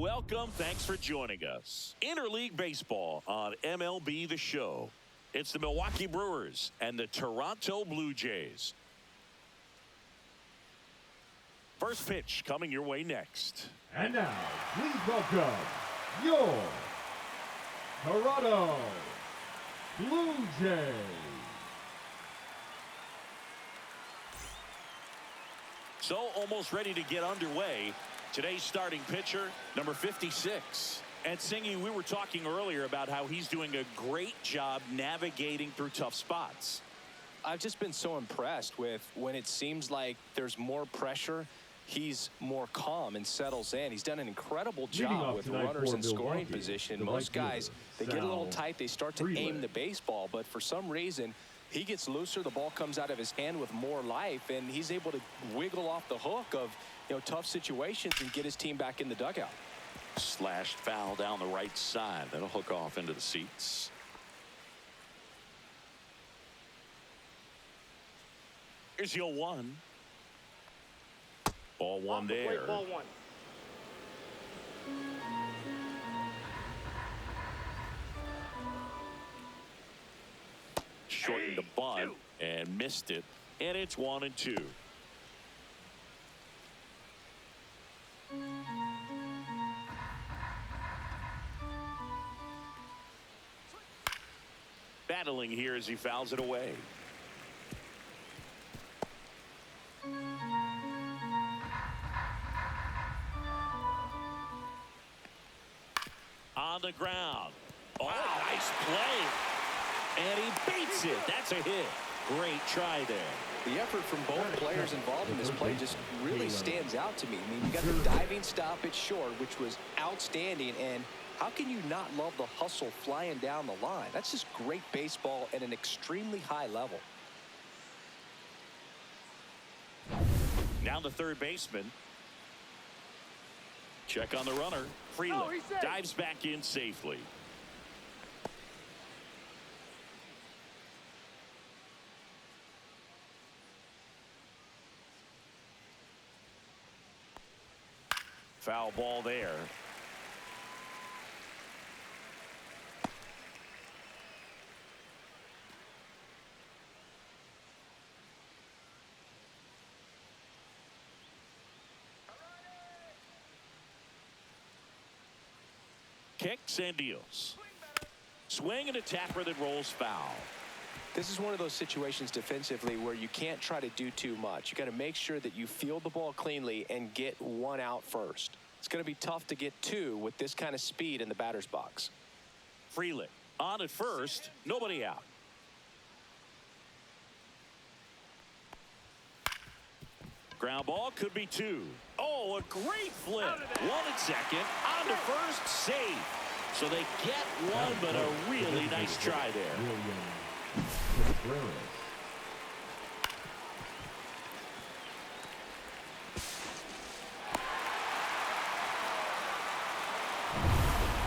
welcome. Thanks for joining us. Interleague Baseball on MLB The Show. It's the Milwaukee Brewers and the Toronto Blue Jays. First pitch coming your way next. And now, please welcome your Toronto Blue Jays. So almost ready to get underway. Today's starting pitcher, number 56. And Singy, we were talking earlier about how he's doing a great job navigating through tough spots. I've just been so impressed with when it seems like there's more pressure, he's more calm and settles in. He's done an incredible job with runners in scoring position. Most guys, they get a little tight, they start to aim the baseball, but for some reason, he gets looser, the ball comes out of his hand with more life, and he's able to wiggle off the hook of tough situations and get his team back in the dugout. Slashed foul down the right side. That'll hook off into the seats. Here's your 1. Ball 1 there. Ball 1. Shortened the bunt and missed it. And it's 1-2. Battling here as he fouls it away. On the ground. Oh, nice play. And he beats it. That's a hit. Great try there. The effort from both players involved in this play just really stands out to me. I mean, you got the diving stop at short, which was outstanding, and how can you not love the hustle flying down the line? That's just great baseball at an extremely high level. Now the third baseman. Check on the runner. Freeland dives back in safely. Foul ball there. Kicks and deals. Swing and a tapper that rolls foul. This is one of those situations defensively where you can't try to do too much. You got to make sure that you field the ball cleanly and get 1 out first. It's going to be tough to get 2 with this kind of speed in the batter's box. Freeland on at first, nobody out. Ground ball could be 2. Oh, a great flip. 1 at second, on to first, safe. So they get 1, but a really nice try there.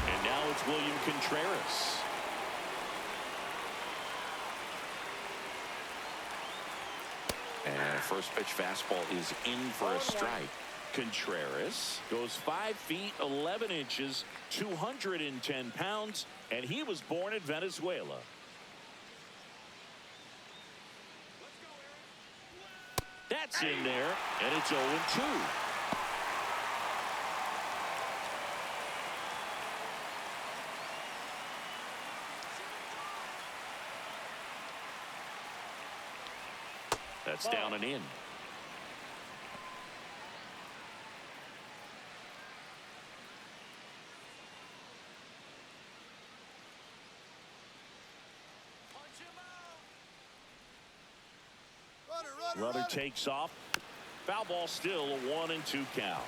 And now it's William Contreras. And first pitch fastball is in for a strike. Contreras goes 5 feet 11 inches, 210 pounds, and he was born in Venezuela. That's in there, and it's 0-2. That's down and in. Runner takes off. Foul ball still, a 1-2 count.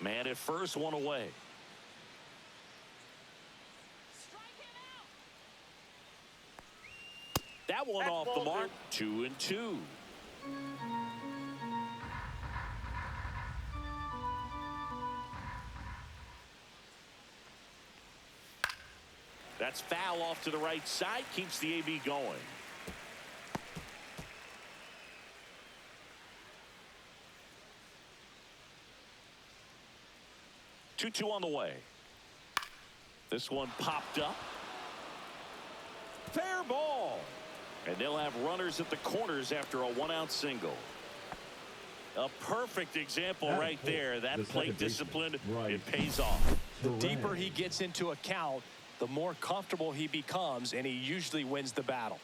Man at first, 1 away. That one off the mark. 2-2. That's foul off to the right side. Keeps the AB going. 2-2 on the way. This one popped up. Fair ball. And they'll have runners at the corners after a 1-out single. A perfect example right there. That plate discipline, it pays off. The deeper he gets into a count, the more comfortable he becomes, and he usually wins the battle.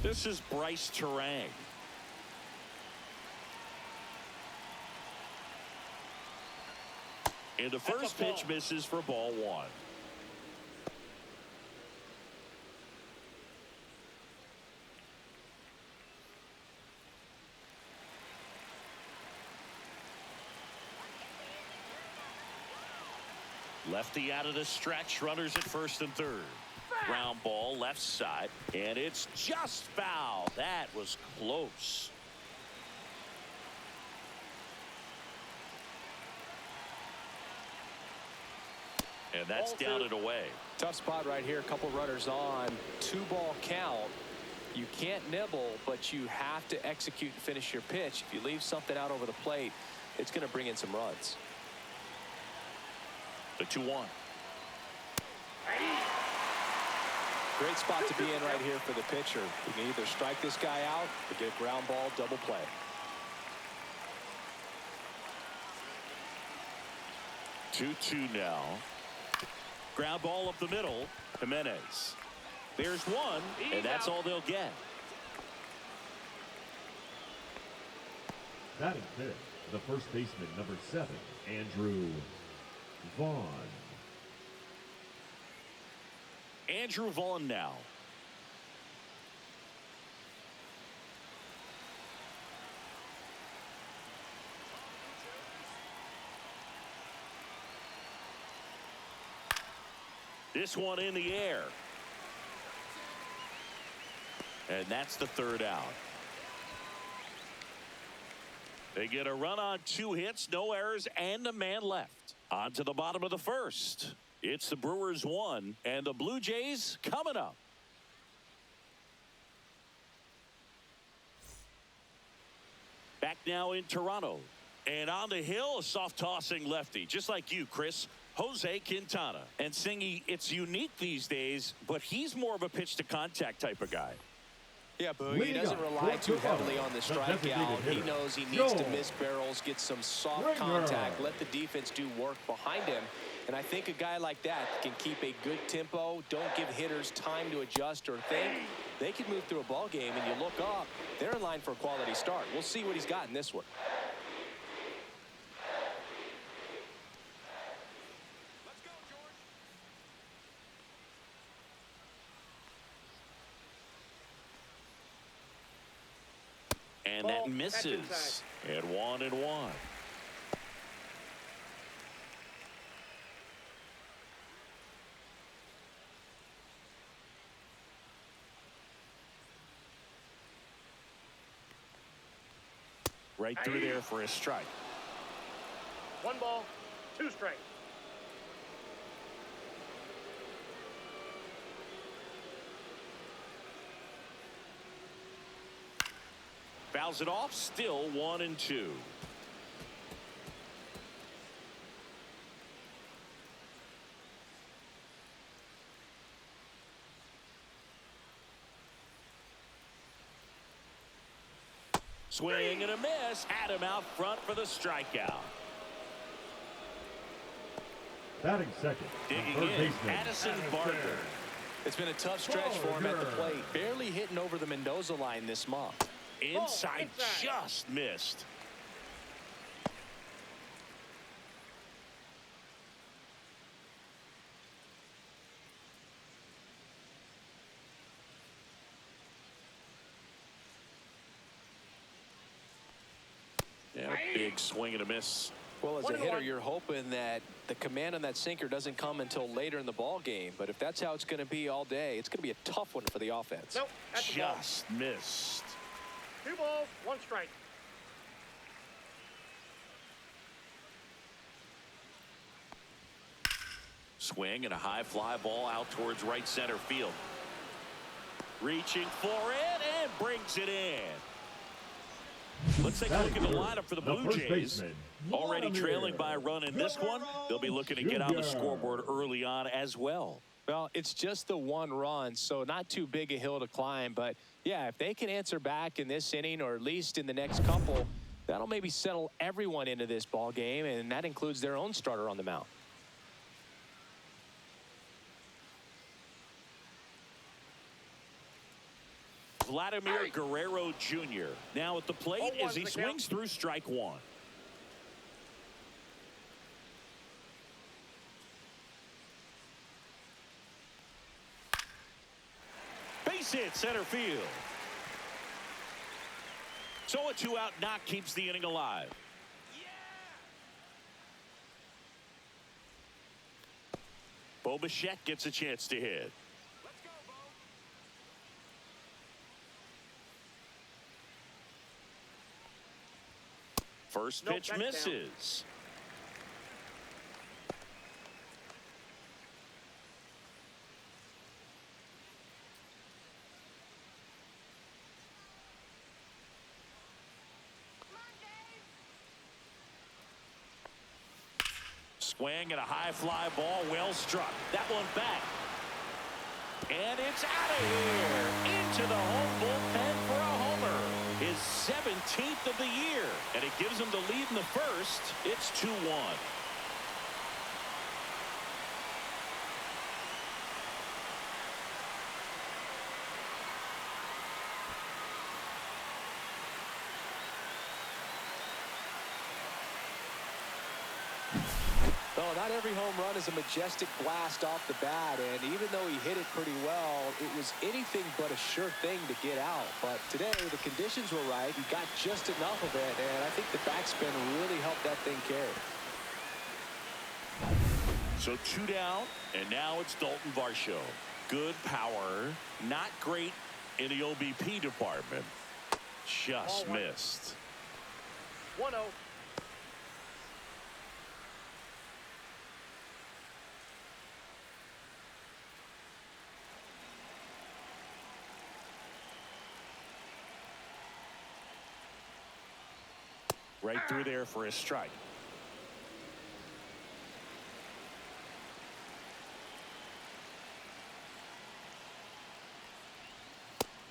This is Bryce Terang. And the first pitch misses for ball 1. Lefty out of the stretch, runners at first and third. Ground ball left side, and it's just foul. That was close. And that's down and away. Tough spot right here. A couple runners on. 2-ball count. You can't nibble, but you have to execute and finish your pitch. If you leave something out over the plate, it's going to bring in some runs. The 2-1. Great spot to be in right here for the pitcher. You can either strike this guy out or get a ground ball double play. Two now. Ground ball up the middle. Jimenez. There's one, and that's all they'll get. Batting fifth, the first baseman, number 7, Andrew Vaughn. Andrew Vaughn now. This one in the air. And that's the 3rd out. They get a run on 2 hits, no errors, and a man left. On to the bottom of the 1st. It's the Brewers 1 and the Blue Jays coming up. Back now in Toronto. And on the hill, a soft tossing lefty, just like you, Chris. Jose Quintana. And Singy, it's unique these days, but he's more of a pitch to contact type of guy. Yeah, Boog, he doesn't rely too heavily on the strikeout. He knows he needs to miss barrels, get some soft contact, let the defense do work behind him. And I think a guy like that can keep a good tempo, don't give hitters time to adjust or think. They can move through a ball game, and you look up, they're in line for a quality start. We'll see what he's got in this one. And that misses. And 1-1. Right through there for a strike. 1 ball, 2 strikes. Fouls it off, still 1-2. Swing and a miss. Had him out front for the strikeout. Batting second, Digging third in, baseman, Addison Barker. It's been a tough stretch for him at the plate. Barely hitting over the Mendoza line this month. Inside, just missed. Yeah, big swing and a miss. Well, as a hitter, you're hoping that the command on that sinker doesn't come until later in the ball game. But if that's how it's going to be all day, it's going to be a tough one for the offense. Nope, that's just missed. 2 balls, 1 strike. Swing and a high fly ball out towards right center field. Reaching for it and brings it in. Let's take a look at the lineup for the Blue Jays. Baseman, Already trailing by a run in this one. They'll be looking to get on the scoreboard early on as well. Well, it's just the one run, so not too big a hill to climb. But, yeah, if they can answer back in this inning or at least in the next couple, that'll maybe settle everyone into this ball game, and that includes their own starter on the mound. Vladimir Guerrero Jr. now at the plate as he swings through strike one. Base hit center field. So a 2-out knock keeps the inning alive. Bo Bichette gets a chance to hit. First pitch misses. Swing and a high fly ball, well struck. That one back. And it's out of here. Into the home bullpen for a homer. His 17th of the year. And it gives him the lead in the first. It's 2-1. Oh, not every home run is a majestic blast off the bat, and even though he hit it pretty well, it was anything but a sure thing to get out. But today, the conditions were right. He got just enough of it, and I think the backspin really helped that thing carry. So 2 down, and now it's Dalton Varsho. Good power, not great in the OBP department. Just missed. 1-0. Right through there for a strike.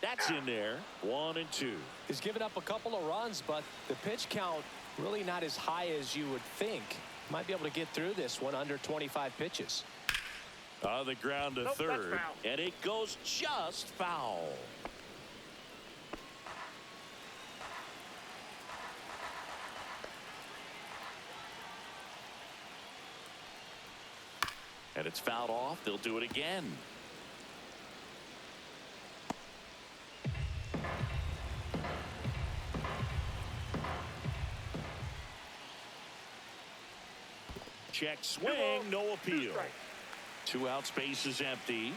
That's in there. 1-2. He's given up a couple of runs, but the pitch count really not as high as you would think. Might be able to get through this one under 25 pitches. On the ground to third, and it goes just foul. And it's fouled off. They'll do it again. Check swing, no appeal. 2 out, space is empty.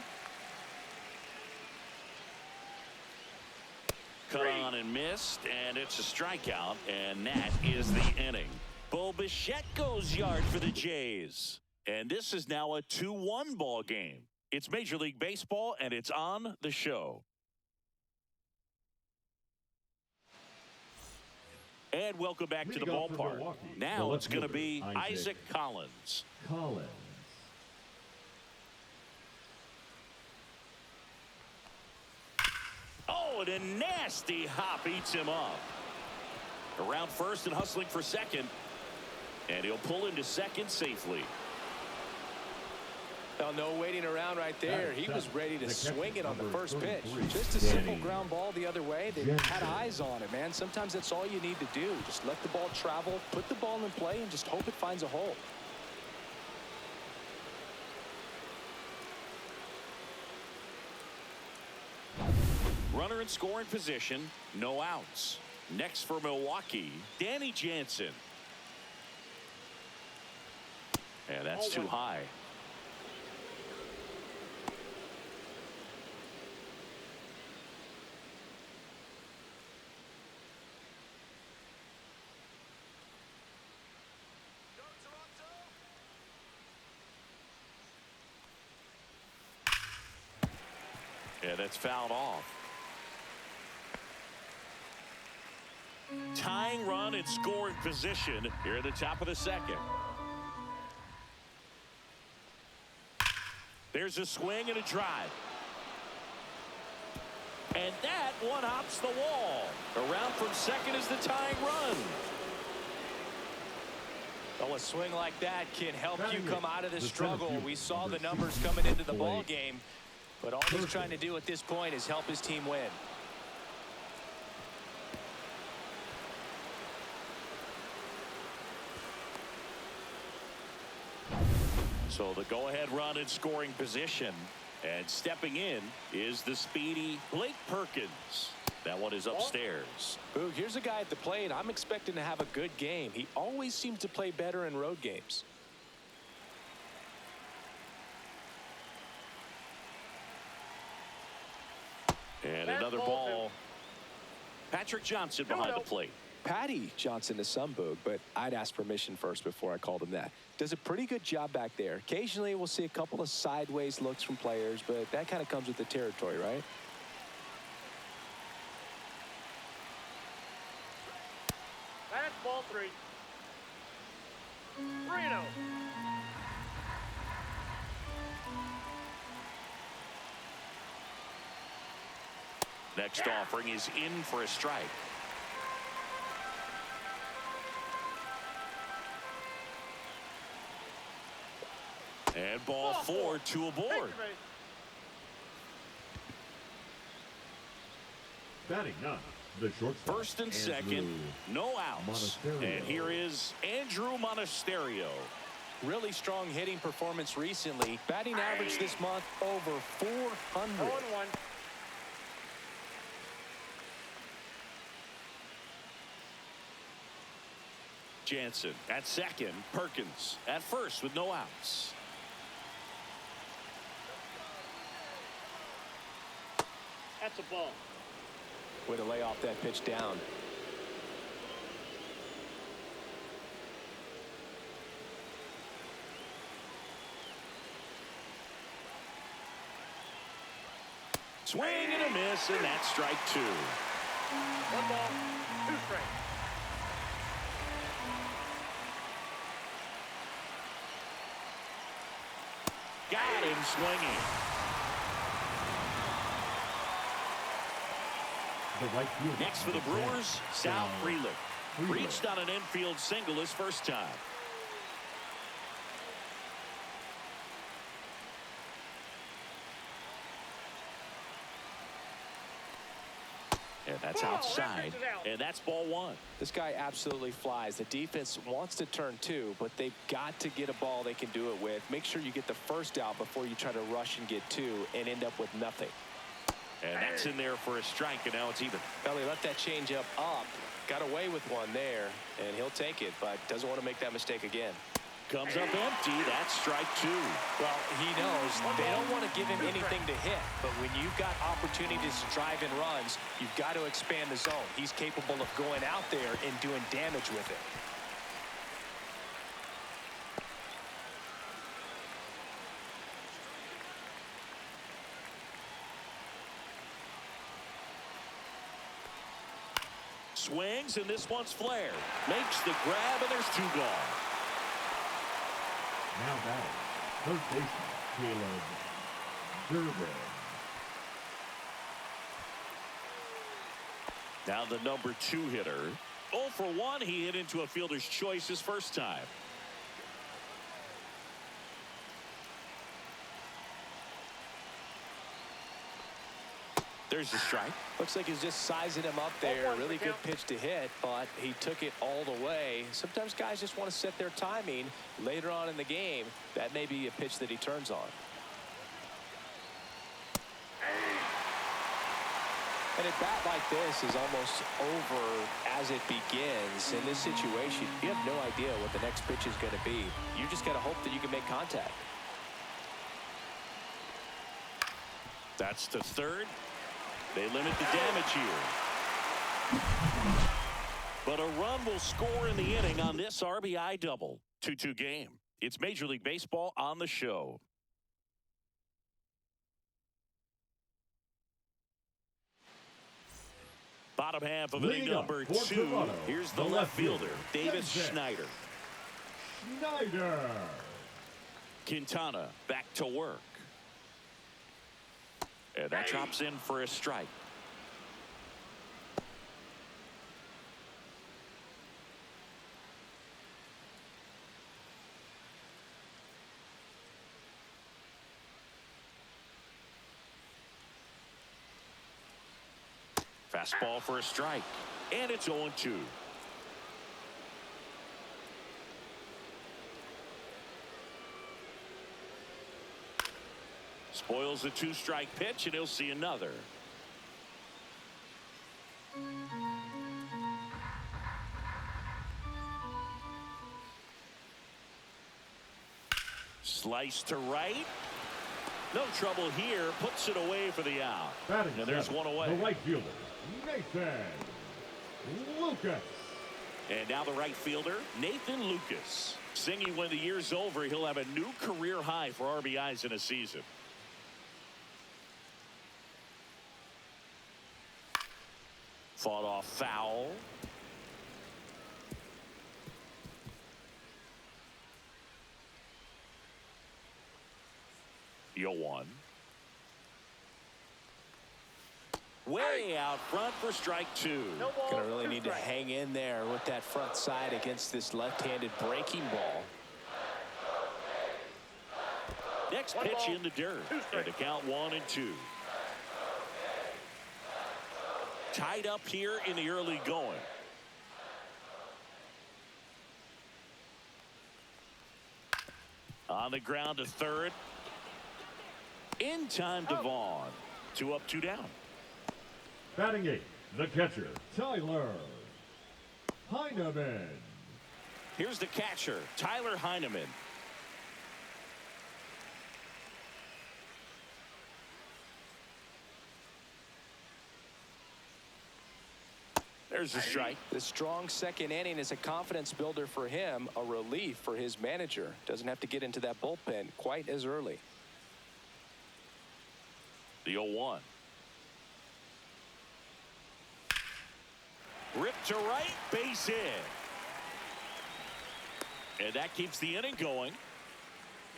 Cut on and missed, and it's a strikeout, and that is the inning. Bo Bichette goes yard for the Jays. And this is now a 2-1 ball game. It's Major League Baseball, and it's on the show. And welcome back to the ballpark. Now it's going to be Isaac Collins. Oh, and a nasty hop eats him up. Around first and hustling for second. And he'll pull into second safely. Well, no waiting around right there. He was ready to swing it on the first pitch. Just a simple ground ball the other way. They had eyes on it, man. Sometimes that's all you need to do. Just let the ball travel, put the ball in play, and just hope it finds a hole. Runner in scoring position, no outs. Next for Milwaukee, Danny Jansen. And that's too high. Yeah, that's fouled off. Tying run in scoring position here at the top of the second. There's a swing and a drive. And that one hops the wall. Around from second is the tying run. Well, a swing like that can help you come out of the struggle. We saw the numbers coming into the ball game, but all he's trying to do at this point is help his team win. So the go-ahead run in scoring position. And stepping in is the speedy Blake Perkins. That one is upstairs. Boog, here's a guy at the plate. I'm expecting to have a good game. He always seems to play better in road games. And another ball. Patrick Johnson behind the plate. Patty Johnson to some, Boog, but I'd ask permission first before I called him that. Does a pretty good job back there. Occasionally we'll see a couple of sideways looks from players, but that kind of comes with the territory, right? That's ball 3. 3-0. Next offering is in for a strike. And ball 4, 2 aboard. Batting ninth, the shortstop. First and second, no outs. And here is Andrew Monasterio. Really strong hitting performance recently. Batting average this month over 400. 0-1. Jansen at second, Perkins at first with no outs. That's a ball. Way to lay off that pitch down. Swing and a miss, and that's strike 2. 1 ball, 2 strikes. Got him swinging. Next for the Brewers, Sal Frelick. Reached on an infield single his first time. And that's outside, and that's ball 1. This guy absolutely flies. The defense wants to turn 2, but they've got to get a ball they can do it with. Make sure you get the first out before you try to rush and get 2 and end up with nothing. And that's in there for a strike, and now it's even. Belly let that change up. Got away with one there, and he'll take it, but doesn't want to make that mistake again. Comes up empty. That's strike 2. Well, he knows they don't want to give him anything to hit, but when you've got opportunities to drive in runs, you've got to expand the zone. He's capable of going out there and doing damage with it. Swings, and this one's flared. Makes the grab, and there's 2 gone. Now batting, third baseman, Caleb Durbin. Now the number 2 hitter. 0 for 1. He hit into a fielder's choice his first time. There's the strike. Looks like he's just sizing him up there. Really good pitch to hit, but he took it all the way. Sometimes guys just want to set their timing later on in the game. That may be a pitch that he turns on. And a bat like this is almost over as it begins. In this situation, you have no idea what the next pitch is going to be. You just got to hope that you can make contact. That's the third. They limit the damage here. But a run will score in the inning on this RBI double. 2-2 game. It's Major League Baseball on the show. Bottom half of inning number 2. Toronto, Here's the left fielder, Davis Schneider. Schneider. Quintana back to work. And that drops in for a strike. Fastball for a strike. And it's 0-2. Spoils the 2-strike pitch, and he'll see another. Slice to right. No trouble here. Puts it away for the out. Batting and there's one away. The right fielder, Nathan Lucas. And now the right fielder, Nathan Lucas. Singing when the year's over, he'll have a new career high for RBIs in a season. Fought off foul. The 0-1. Way out front for strike 2. Gonna really need to hang in there with that front side against this left-handed breaking ball. Next pitch in the dirt. And to count 1-2. Tied up here in the early going. On the ground to third. In time to Vaughn. 2 up, 2 down. Batting 8, the catcher, Tyler Heineman. Here's the catcher, Tyler Heineman. There's a strike. The strong second inning is a confidence builder for him, a relief for his manager. Doesn't have to get into that bullpen quite as early. The 0-1. Ripped to right, base hit. And that keeps the inning going.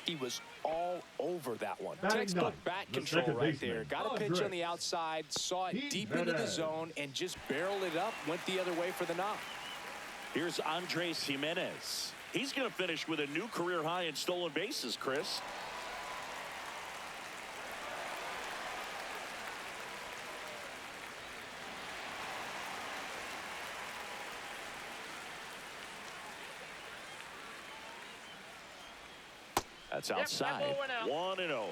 He was all over that one. Batting Textbook 9, bat the control second right there. baseman, Got a pitch on the outside, saw it deep into the zone, and just barreled it up, went the other way for the knock. Here's Andres Jimenez. He's going to finish with a new career high in stolen bases, Chris. That's outside. 1-0.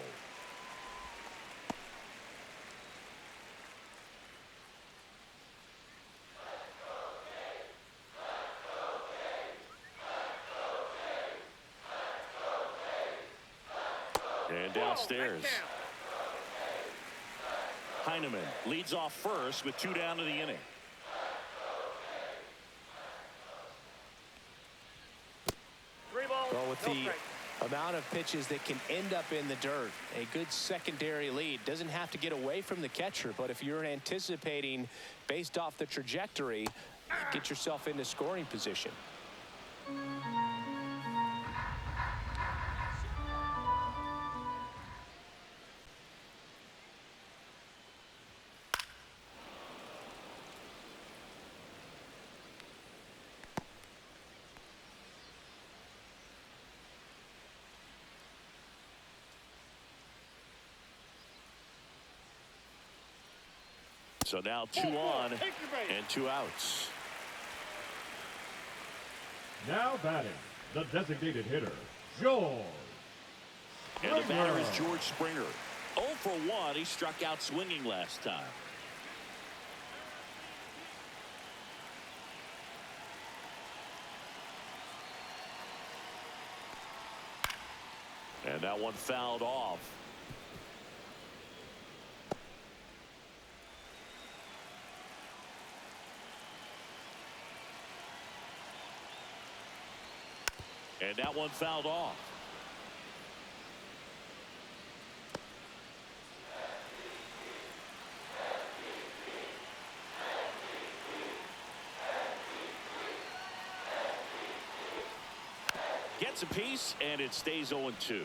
And downstairs. Heineman leads off first with 2 down to the inning. Well, with the amount of pitches that can end up in the dirt, a good secondary lead. Doesn't have to get away from the catcher, but if you're anticipating based off the trajectory, get yourself into scoring position. So now 2 on and 2 outs. Now batting, the designated hitter, George. And the batter is George Springer. 0 for 1. He struck out swinging last time. And that one fouled off. And that one fouled off. Gets a piece, and it stays 0-2.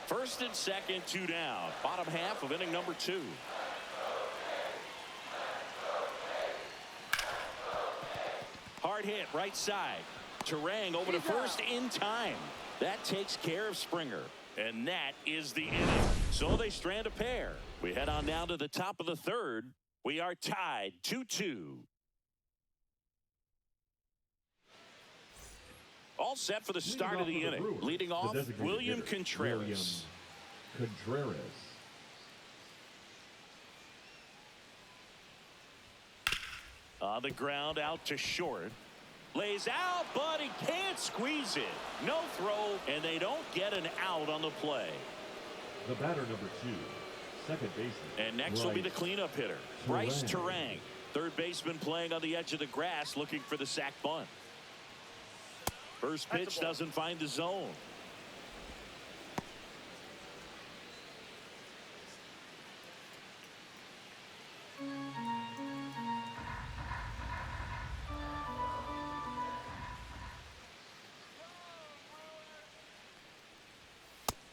First and second, 2 down. Bottom half of inning number 2. Hard hit right side. Terang over to first in time. That takes care of Springer. And that is the inning. So they strand a pair. We head on down to the top of the third. We are tied 2-2. All set for the start of the inning. Leading off, William Contreras. On the ground, out to short. Lays out, but he can't squeeze it. No throw, and they don't get an out on the play. The batter, number 2, second baseman. And next will be the cleanup hitter, Bryce Terang. Third baseman playing on the edge of the grass, looking for the sac bunt. First pitch doesn't find the zone.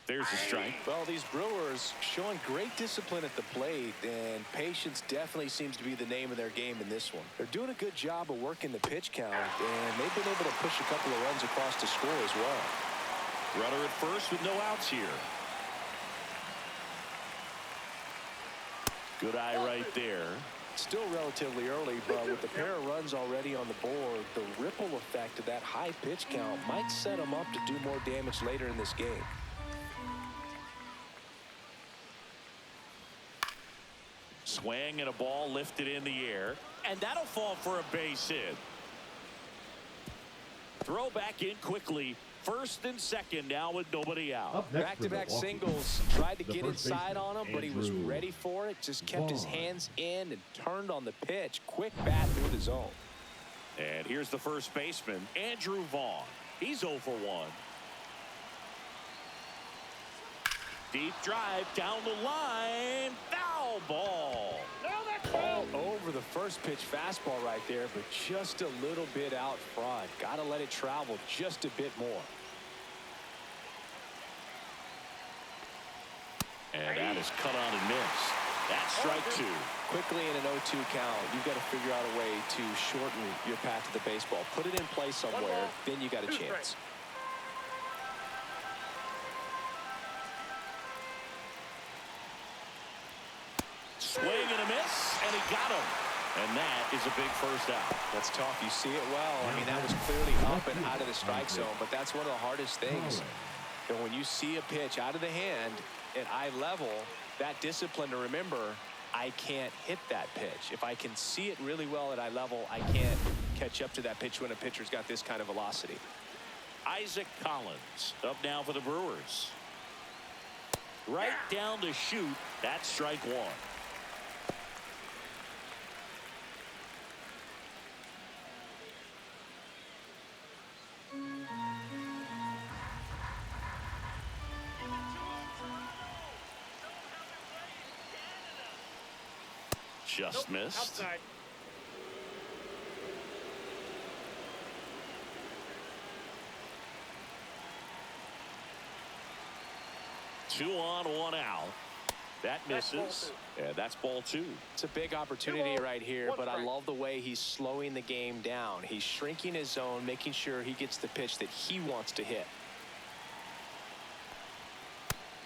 There's a strike. Well, these Brewers showing great discipline at the plate, and patience definitely seems to be the name of their game in this one. They're doing a good job of working the pitch count, and they've been able to push a couple of runs across to score as well. Runner at first with no outs here. Good eye right there. Still relatively early, but with a pair of runs already on the board, the ripple effect of that high pitch count might set them up to do more damage later in this game. Swing and a ball lifted in the air, and that'll fall for a base hit. Throw back in quickly. First and second now with nobody out. Back-to-back singles. Tried to get inside on him, but he was ready for it. Just kept his hands in and turned on the pitch. Quick bat through the zone. And here's the first baseman, Andrew Vaughn. He's 0 for 1. Deep drive down the line. Foul ball. All over the first pitch fastball right there, but just a little bit out front. Got to let it travel just a bit more. And that is cut on and missed. That's strike 2. Quickly in an 0-2 count, you've got to figure out a way to shorten your path to the baseball. Put it in play somewhere, then you got a chance. Swing and a miss, and he got him. And that is a big first out. That's tough. You see it well. I mean, that was clearly up and out of the strike zone, but that's one of the hardest things. And when you see a pitch out of the hand at eye level, that discipline to remember, I can't hit that pitch. If I can see it really well at eye level, I can't catch up to that pitch when a pitcher's got this kind of velocity. Isaac Collins up now for the Brewers. Right down to shoot. That's strike 1. Just missed. Outside. Two on, one out. That misses. And that's ball 2. It's a big opportunity right here, but I love the way he's slowing the game down. He's shrinking his zone, making sure he gets the pitch that he wants to hit.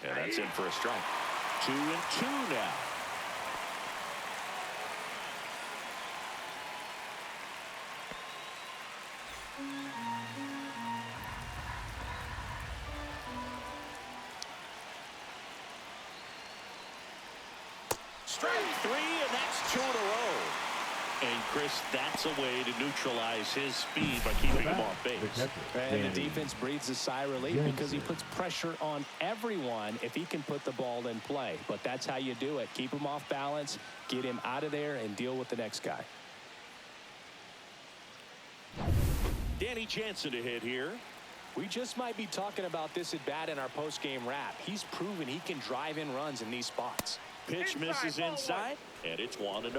And that's in for a strike. 2-2 now. Strike 3, and that's 2 in a row. And Chris, that's a way to neutralize his speed by keeping him off base. And the defense breathes a sigh of relief because he puts pressure on everyone if he can put the ball in play. But that's how you do it. Keep him off balance, get him out of there, and deal with the next guy. Danny Jansen to hit here. We just might be talking about this at bat in our post-game wrap. He's proven he can drive in runs in these spots. Pitch misses inside, and it's 1-0.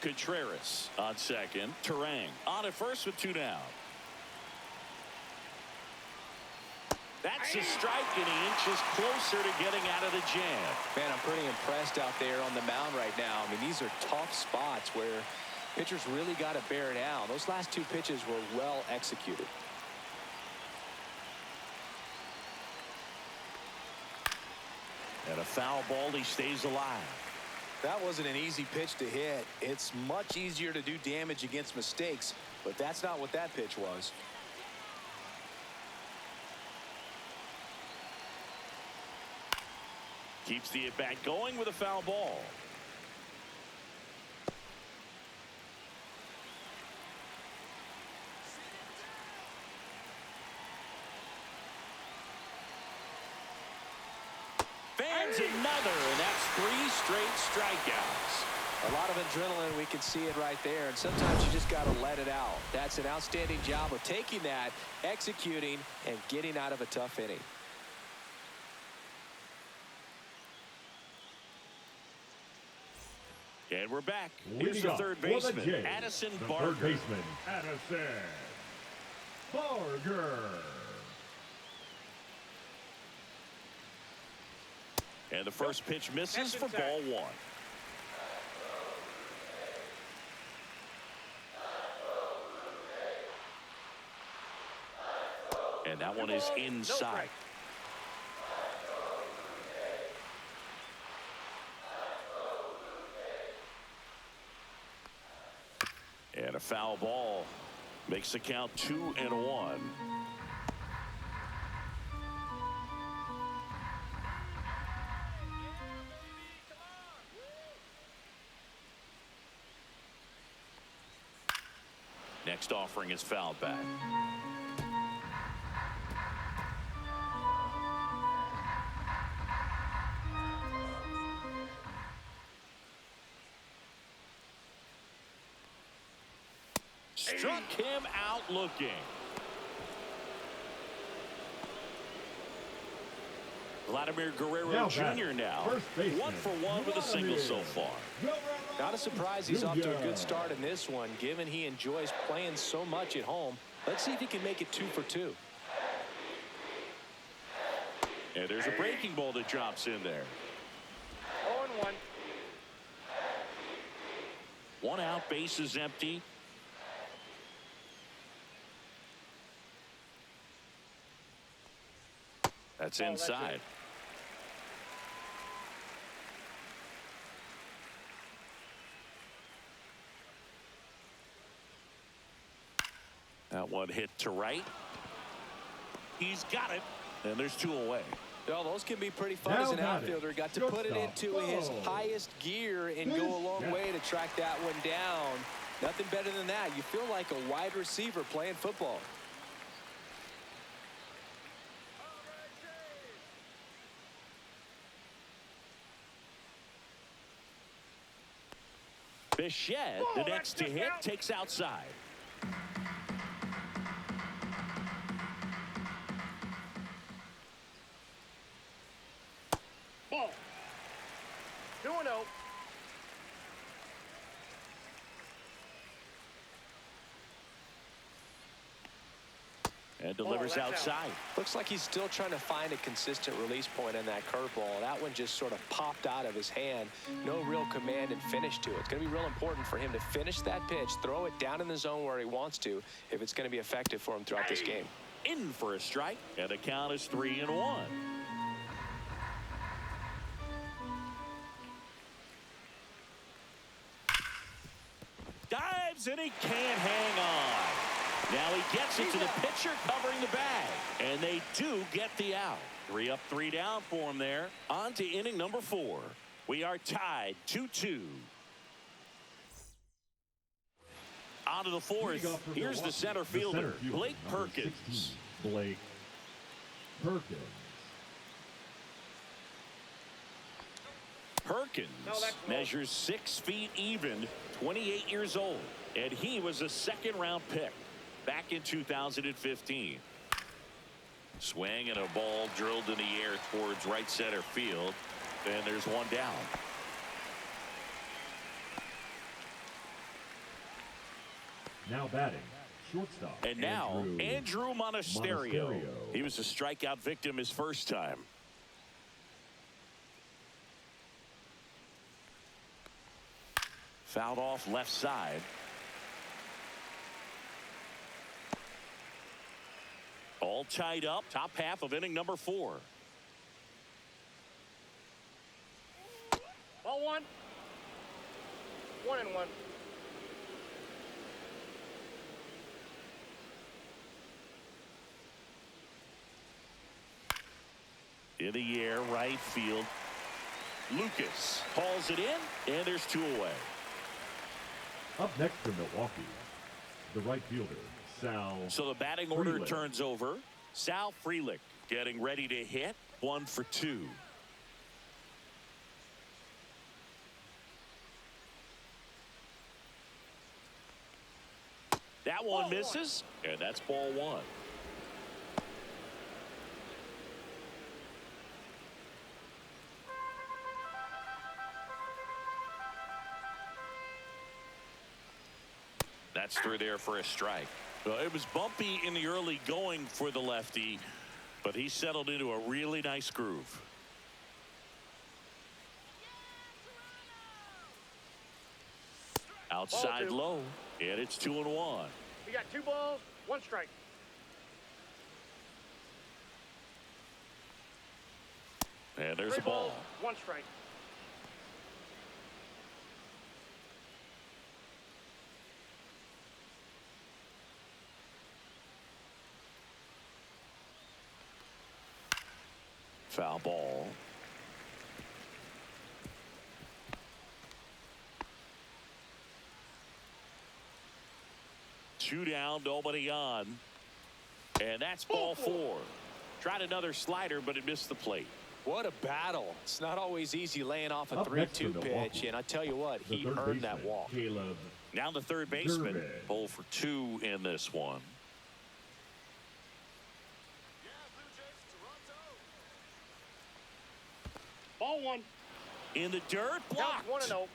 Contreras on second. Terang on at first with 2 down. That's a strike, and he inches closer to getting out of the jam. Man, I'm pretty impressed out there on the mound right now. I mean, these are tough spots where pitchers really got to bear down. Those last 2 pitches were well executed. And a foul ball, he stays alive. That wasn't an easy pitch to hit. It's much easier to do damage against mistakes, but that's not what that pitch was. Keeps the at-bat going with a foul ball. Fans another, and that's 3 straight strikeouts. A lot of adrenaline, we can see it right there, and sometimes you just got to let it out. That's an outstanding job of taking that, executing, and getting out of a tough inning. And we're back. Here's the third baseman, Addison Barger. Third baseman, Addison Barger. And the first pitch misses for ball 1. And that one is inside. And a foul ball makes the count 2-1. Next offering is fouled back. Struck him out looking. Vladimir Guerrero Jr. now 1 for 1 with a single so far. Not a surprise he's off to a good start in this one, given he enjoys playing so much at home. Let's see if he can make it 2 for 2. And there's a breaking ball that drops in there. 0-1. 1 out, base is empty. That's inside. That one hit to right. He's got it, and there's 2 away. Well, those can be pretty fun as an outfielder. Got to put it into his highest gear and go a long way to track that one down. Nothing better than that. You feel like a wide receiver playing football. Bichette, the next to hit, takes outside. Ball. 2-0. And delivers outside. Looks like he's still trying to find a consistent release point on that curveball. That one just sort of popped out of his hand. No real command and finish to it. It's going to be real important for him to finish that pitch, throw it down in the zone where he wants to, if it's going to be effective for him throughout this game. In for a strike, and the count is 3-1. Dives, and he can't hang on. Now he gets it to the pitcher covering the bag. And they do get the out. 3 up, 3 down for him there. On to inning number 4. We are tied 2-2. On to the 4th. Here's the center fielder, Blake Perkins. 16, Blake Perkins. Perkins measures 6 feet even, 28 years old. And he was a second-round pick back in 2015. Swing and a ball drilled in the air towards right center field. And there's 1 down. Now batting, shortstop. And now, Andrew Monasterio. He was a strikeout victim his first time. Fouled off left side. All tied up. Top half of inning number 4. Ball 1. 1-1. In the air, right field. Lucas hauls it in, and there's 2 away. Up next for Milwaukee, the right fielder, Sal. So the batting order Frelick. turns over. Sal Frelick getting ready to hit. 1 for 2. That one misses, and that's ball 1. That's through there for a strike. Well, it was bumpy in the early going for the lefty, but he settled into a really nice groove. Outside low, and it's 2-1. We got 2 balls, 1 strike. And there's 3 a ball. balls, 1 strike. Foul ball. Two down, nobody on. And that's ball 4. Tried another slider, but it missed the plate. What a battle. It's not always easy laying off a Up next 3-2 for pitch, Milwaukee, and I tell you what, the he third earned that baseman, walk. Caleb. Now the third baseman, Gervin. 0 for 2 in this one. Ball 1. In the dirt, blocked. 1-0.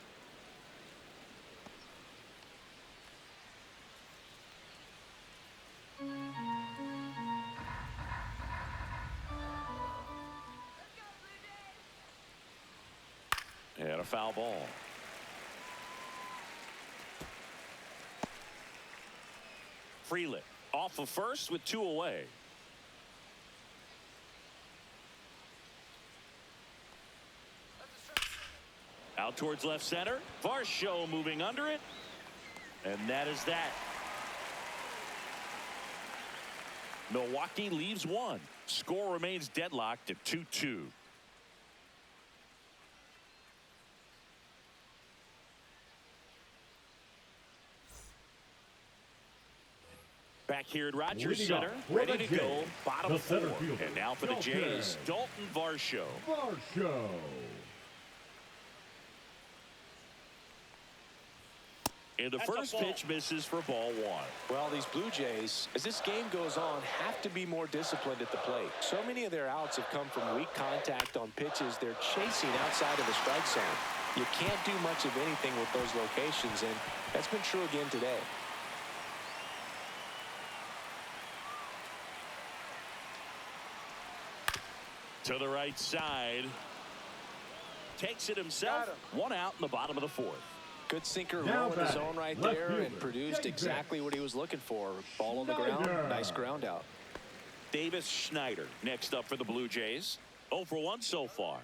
And a foul ball. Frelick off of first with 2 away. Out towards left center. Varsho moving under it. And that is that. Milwaukee leaves 1. Score remains deadlocked at 2-2. Back here at Rogers Leading Center, off for ready the to go, Jays, bottom the 4. center fielder, And now for the Jays, Dalton Varsho. Varsho. And the That's a first ball. pitch misses for ball 1. Well, these Blue Jays, as this game goes on, have to be more disciplined at the plate. So many of their outs have come from weak contact on pitches they're chasing outside of the strike zone. You can't do much of anything with those locations, and that's been true again today. To the right side. Takes it himself. Got him. 1 out in the bottom of the 4th. Good sinker Now low in the batting, zone right left there and fielder, produced Davis. exactly what he was looking for. Ball on the ground, Schneider. nice ground out. Davis Schneider next up for the Blue Jays. 0 for 1 so far.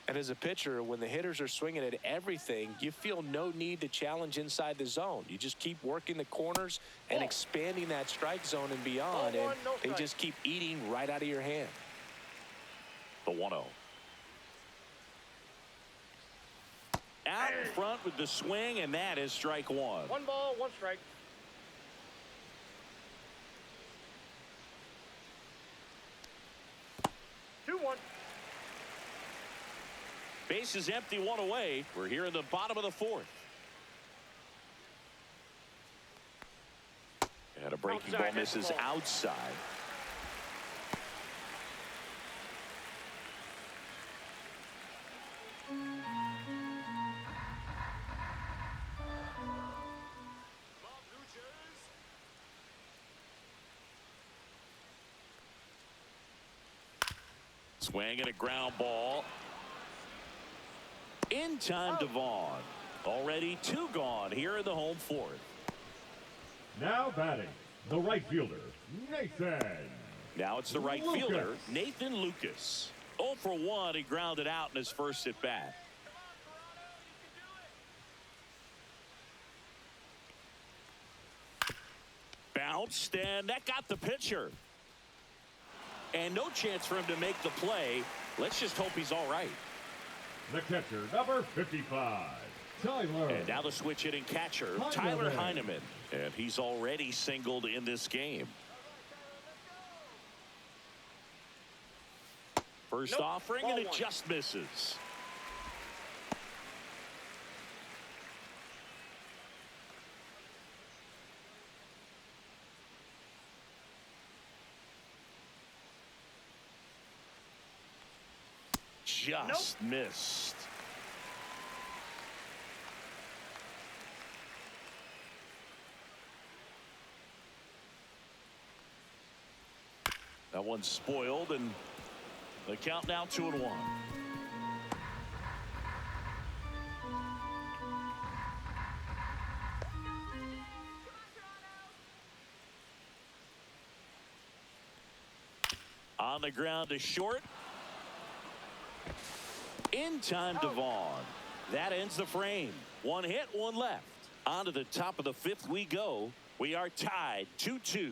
And as a pitcher, when the hitters are swinging at everything, you feel no need to challenge inside the zone. You just keep working the corners and expanding that strike zone and beyond, Ball 1, and no they strike. just keep eating right out of your hand. The 1-0. Out in front with the swing, and that is strike 1. 1 ball, 1 strike. Two, 1. Base is empty, 1 away. We're here in the bottom of the 4th. And a breaking Outside, ball hits the misses ball. outside. Swing and a ground ball. In time to Vaughn. Already 2 gone here in the home 4th. Now batting, the right fielder, Nathan. Now it's the right fielder, Nathan Lucas. 0 for 1. He grounded out in his first at bat. Bounced, and that got the pitcher. And no chance for him to make the play. Let's just hope he's all right. The catcher, number 55, Tyler. And now the switch hitting catcher, Tyler Heineman. And he's already singled in this game. First offering, and it just misses. Just missed. That one's spoiled, and the count now 2-1. On the ground to short. In time to Vaughn. That ends the frame. 1 hit, 1 left. On to the top of the 5th we go. We are tied 2-2.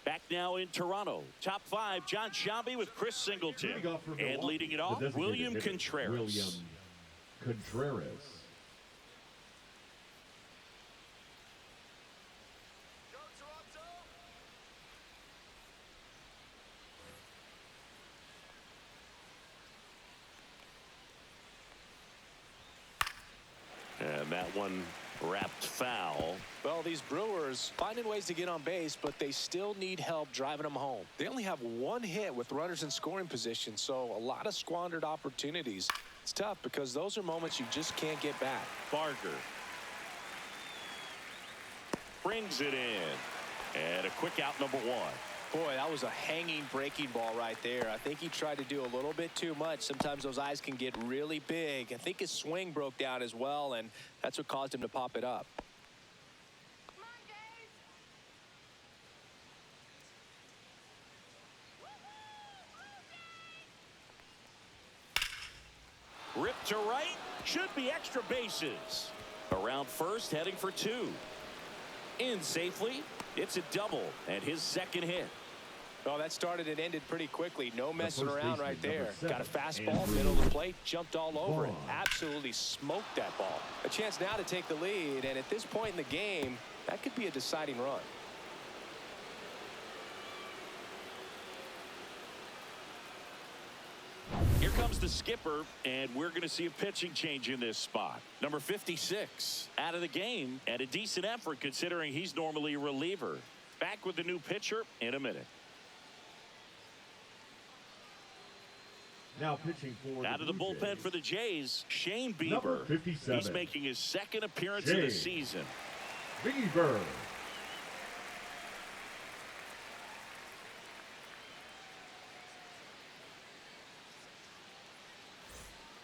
Back now in Toronto. Top 5, John Sciambi with Chris Singleton. And leading it off, William Contreras. William Contreras. And that one wrapped foul. Well, these Brewers finding ways to get on base, but they still need help driving them home. They only have 1 hit with runners in scoring position, so a lot of squandered opportunities. It's tough because those are moments you just can't get back. Barger brings it in. And a quick out, number 1. Boy, that was a hanging breaking ball right there. I think he tried to do a little bit too much. Sometimes those eyes can get really big. I think his swing broke down as well, and that's what caused him to pop it up. Ripped to right. Should be extra bases. Around first, heading for 2. In safely. It's a double and his 2nd hit. Oh, that started and ended pretty quickly. No messing around right there. Got a fastball, middle of the plate, jumped all over it. Absolutely smoked that ball. A chance now to take the lead, and at this point in the game, that could be a deciding run. Here comes the skipper, and we're going to see a pitching change in this spot. Number 56 out of the game, and a decent effort considering he's normally a reliever. Back with the new pitcher in a minute. Now pitching for out of the bullpen for the Jays, Shane Bieber. Number 57. He's making his 2nd appearance of the season. Bieber.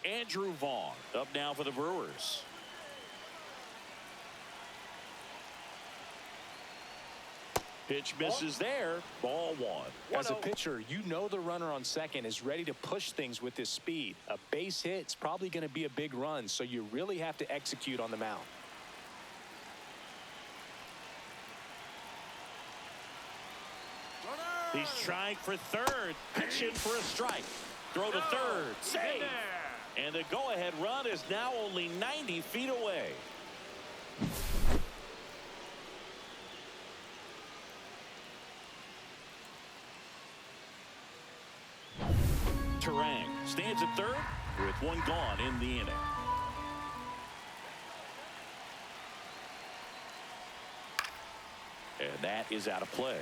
Andrew Vaughn up now for the Brewers. Pitch misses there. Ball 1. As a pitcher, you know the runner on second is ready to push things with his speed. A base hit's probably going to be a big run, so you really have to execute on the mound. He's trying for third. Pitching for a strike. Throw to third. Save. And the go-ahead run is now only 90 feet away. Terang stands at third with 1 gone in the inning. And that is out of play.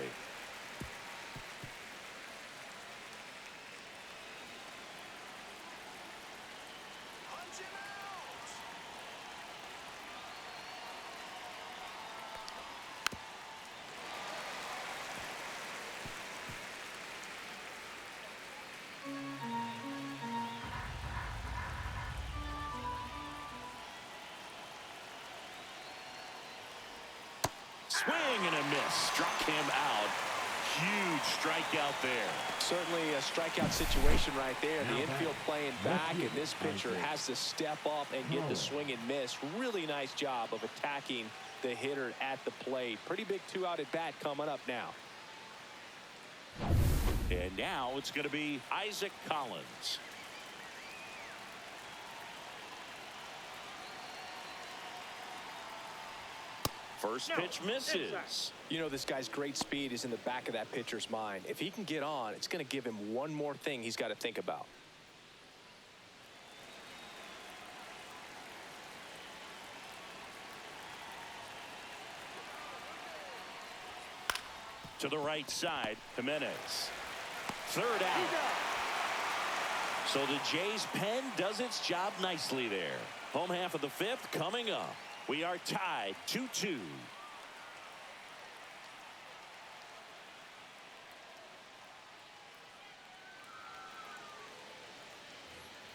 Swing and a miss. Struck him out. Huge strikeout there. Certainly a strikeout situation right there. The infield playing back, and this pitcher has to step up and get the swing and miss. Really nice job of attacking the hitter at the plate. Pretty big 2-out at bat coming up now. And now it's going to be Isaac Collins. First pitch misses. You know, this guy's great speed is in the back of that pitcher's mind. If he can get on, it's going to give him one more thing he's got to think about. To the right side, Jimenez. Third out. So the Jays' pen does its job nicely there. Home half of the fifth coming up. We are tied 2-2.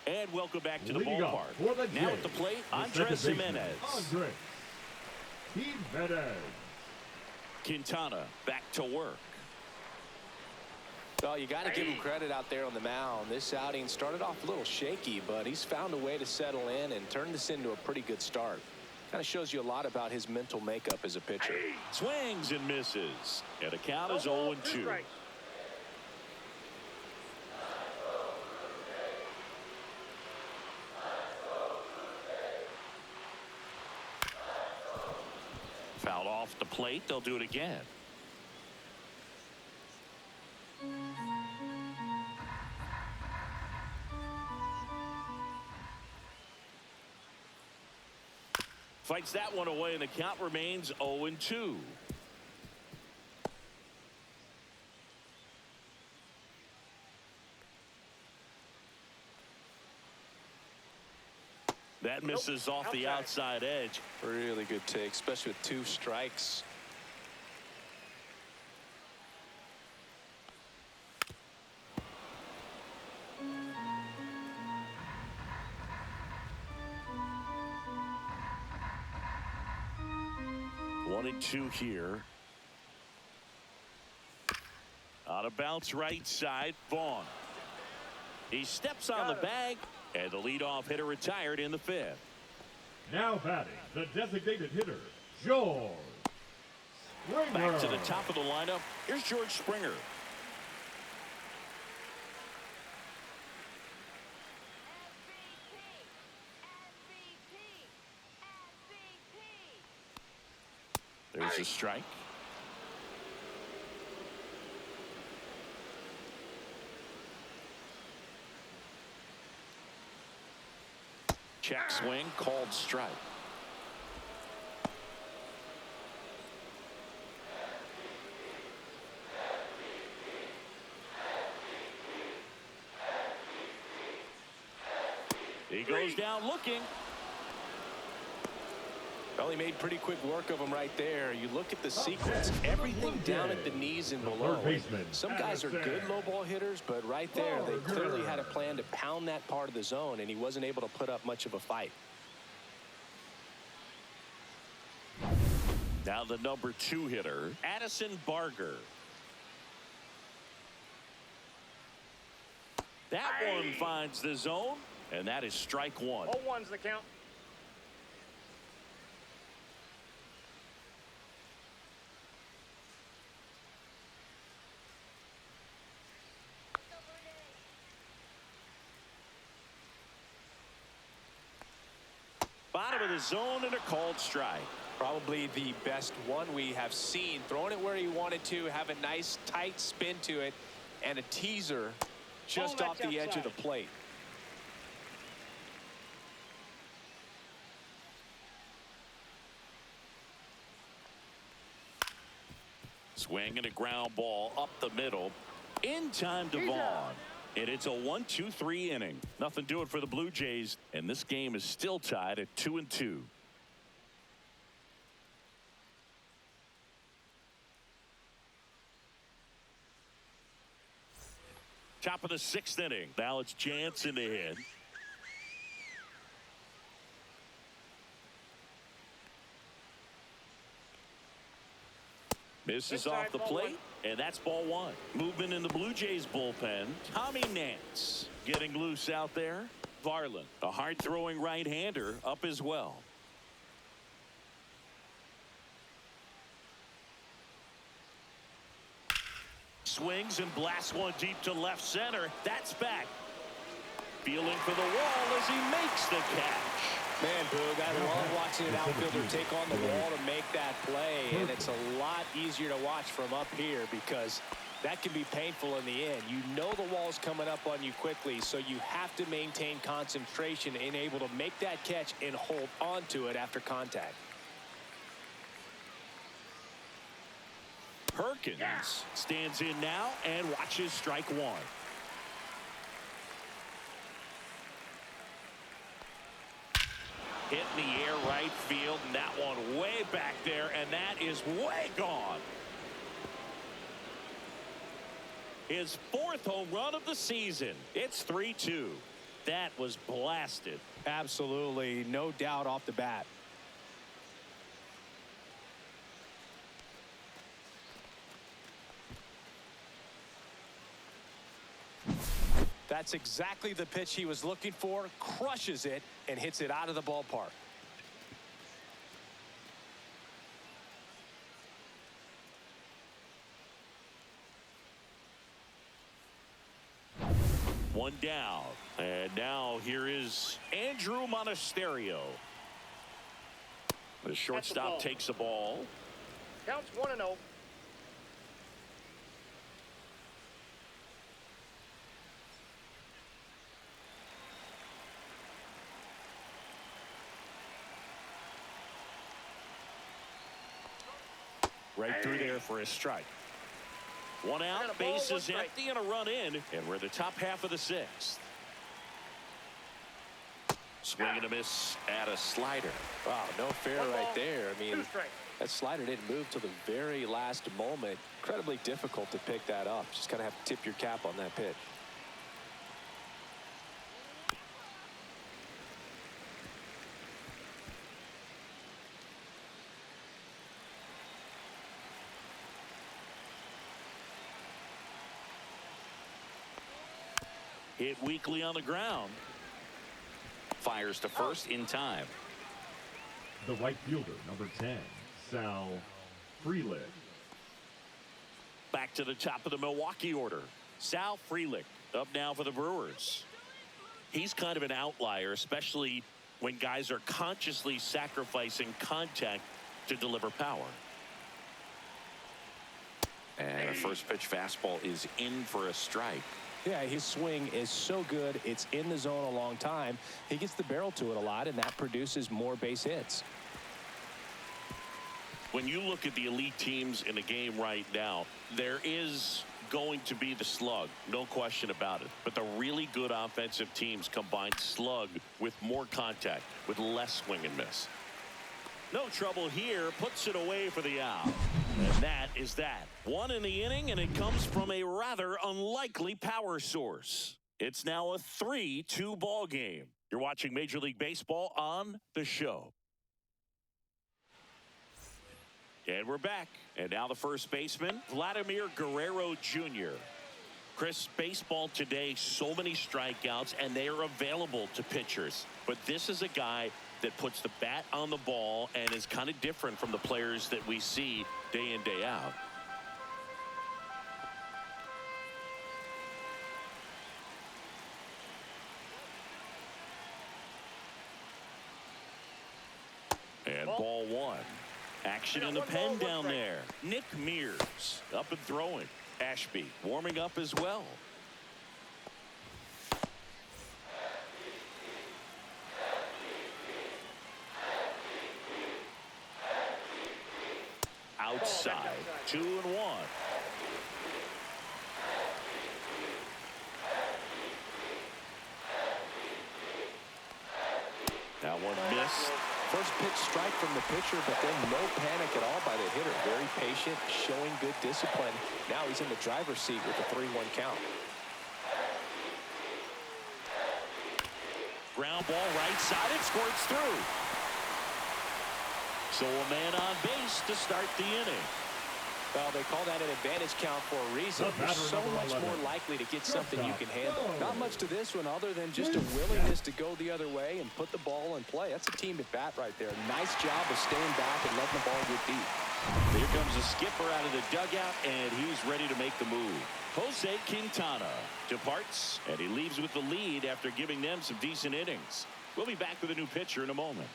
And welcome back to the ballpark. Now at the plate, Andres Jimenez. Quintana back to work. Well, you got to give him credit out there on the mound. This outing started off a little shaky, but he's found a way to settle in and turn this into a pretty good start. Kind of shows you a lot about his mental makeup as a pitcher. Swings and misses. And the count is 0-2. Fouled off the plate. They'll do it again. Fights that one away, and the count remains 0-2. That misses off the outside edge. Really good take, especially with 2 strikes. One and 2 here. On a bounce right side, Vaughn. He steps on the bag, and the leadoff hitter retired in the 5th. Now batting, the designated hitter, George Springer. Back to the top of the lineup. Here's George Springer. There's a strike. Check swing, called strike. He goes down looking. Well, he made pretty quick work of him right there. You look at the sequence, everything down at the knees and below. Some guys are good low ball hitters, but right there, they clearly had a plan to pound that part of the zone, and he wasn't able to put up much of a fight. Now the number 2 hitter, Addison Barger. That one finds the zone, and that is strike 1. 0-1's the count. Bottom of the zone and a called strike. Probably the best one we have seen. Throwing it where he wanted to, have a nice tight spin to it, and a teaser just off the edge of the plate. Swing and a ground ball up the middle. In time to Vaughn. And it's a 1-2-3 inning. Nothing doing for the Blue Jays, and this game is still tied at 2-2. Top of the 6th inning. Now it's Jansen to hit. Misses Inside, off the ball plate, and that's ball one. Movement in the Blue Jays bullpen. Tommy Nance getting loose out there. Varland, a hard-throwing right-hander, up as well. Swings and blasts one deep to left center. That's back. Feeling for the wall as he makes the catch. Man, Boog, I love watching an outfielder take on the wall to make that play, and it's a lot easier to watch from up here because that can be painful in the end. You know the wall's coming up on you quickly, so you have to maintain concentration and able to make that catch and hold onto it after contact. Perkins stands in now and watches strike one. Hit in the air right field, and that one way back there, and that is way gone. His fourth home run of the season. It's 3-2. That was blasted. Absolutely, no doubt off the bat. That's exactly the pitch he was looking for. Crushes it and hits it out of the ballpark. One down. And now here is Andrew Monasterio. The shortstop takes the ball. Counts 1-0. Right through there for a strike. One out, bases empty, and a run in. And we're the top half of the sixth. Swing and a miss at a slider. Wow, no fair right there. I mean, 2 strikes. that slider didn't move till the very last moment. Incredibly difficult to pick that up. Just kind of have to tip your cap on that pitch. Hit weakly on the ground. Fires to first in time. The right fielder, number 10, Sal Frelick. Back to the top of the Milwaukee order. Sal Frelick up now for the Brewers. He's kind of an outlier, especially when guys are consciously sacrificing contact to deliver power. And a first pitch fastball is in for a strike. Yeah, his swing is so good. It's in the zone a long time. He gets the barrel to it a lot, and that produces more base hits. When you look at the elite teams in the game right now, there is going to be the slug, no question about it. But the really good offensive teams combine slug with more contact, with less swing and miss. No trouble here, puts it away for the out. And that is that. One in the inning, and it comes from a rather unlikely power source. It's now a 3-2 ball game. You're watching Major League Baseball on The Show. And we're back. And now the first baseman, Vladimir Guerrero Jr. Chris, baseball today, so many strikeouts, and they are available to pitchers. But this is a guy that puts the bat on the ball and is kind of different from the players that we see day in, day out. And ball one. Action in the pen down there. Nick Mears up and throwing. Ashby warming up as well. Outside, 2-1. That one missed. First pitch strike from the pitcher, but then no panic at all by the hitter. Very patient, showing good discipline. Now he's in the driver's seat with the 3-1 count. Ground ball right side, it squirts through. So a man on base to start the inning. Well, they call that an advantage count for a reason. You're so much more likely to get something you can handle. Not much to this one other than just a willingness to go the other way and put the ball in play. That's a team at bat right there. Nice job of staying back and letting the ball get deep. Here comes the skipper out of the dugout, and he's ready to make the move. Jose Quintana departs, and he leaves with the lead after giving them some decent innings. We'll be back with a new pitcher in a moment.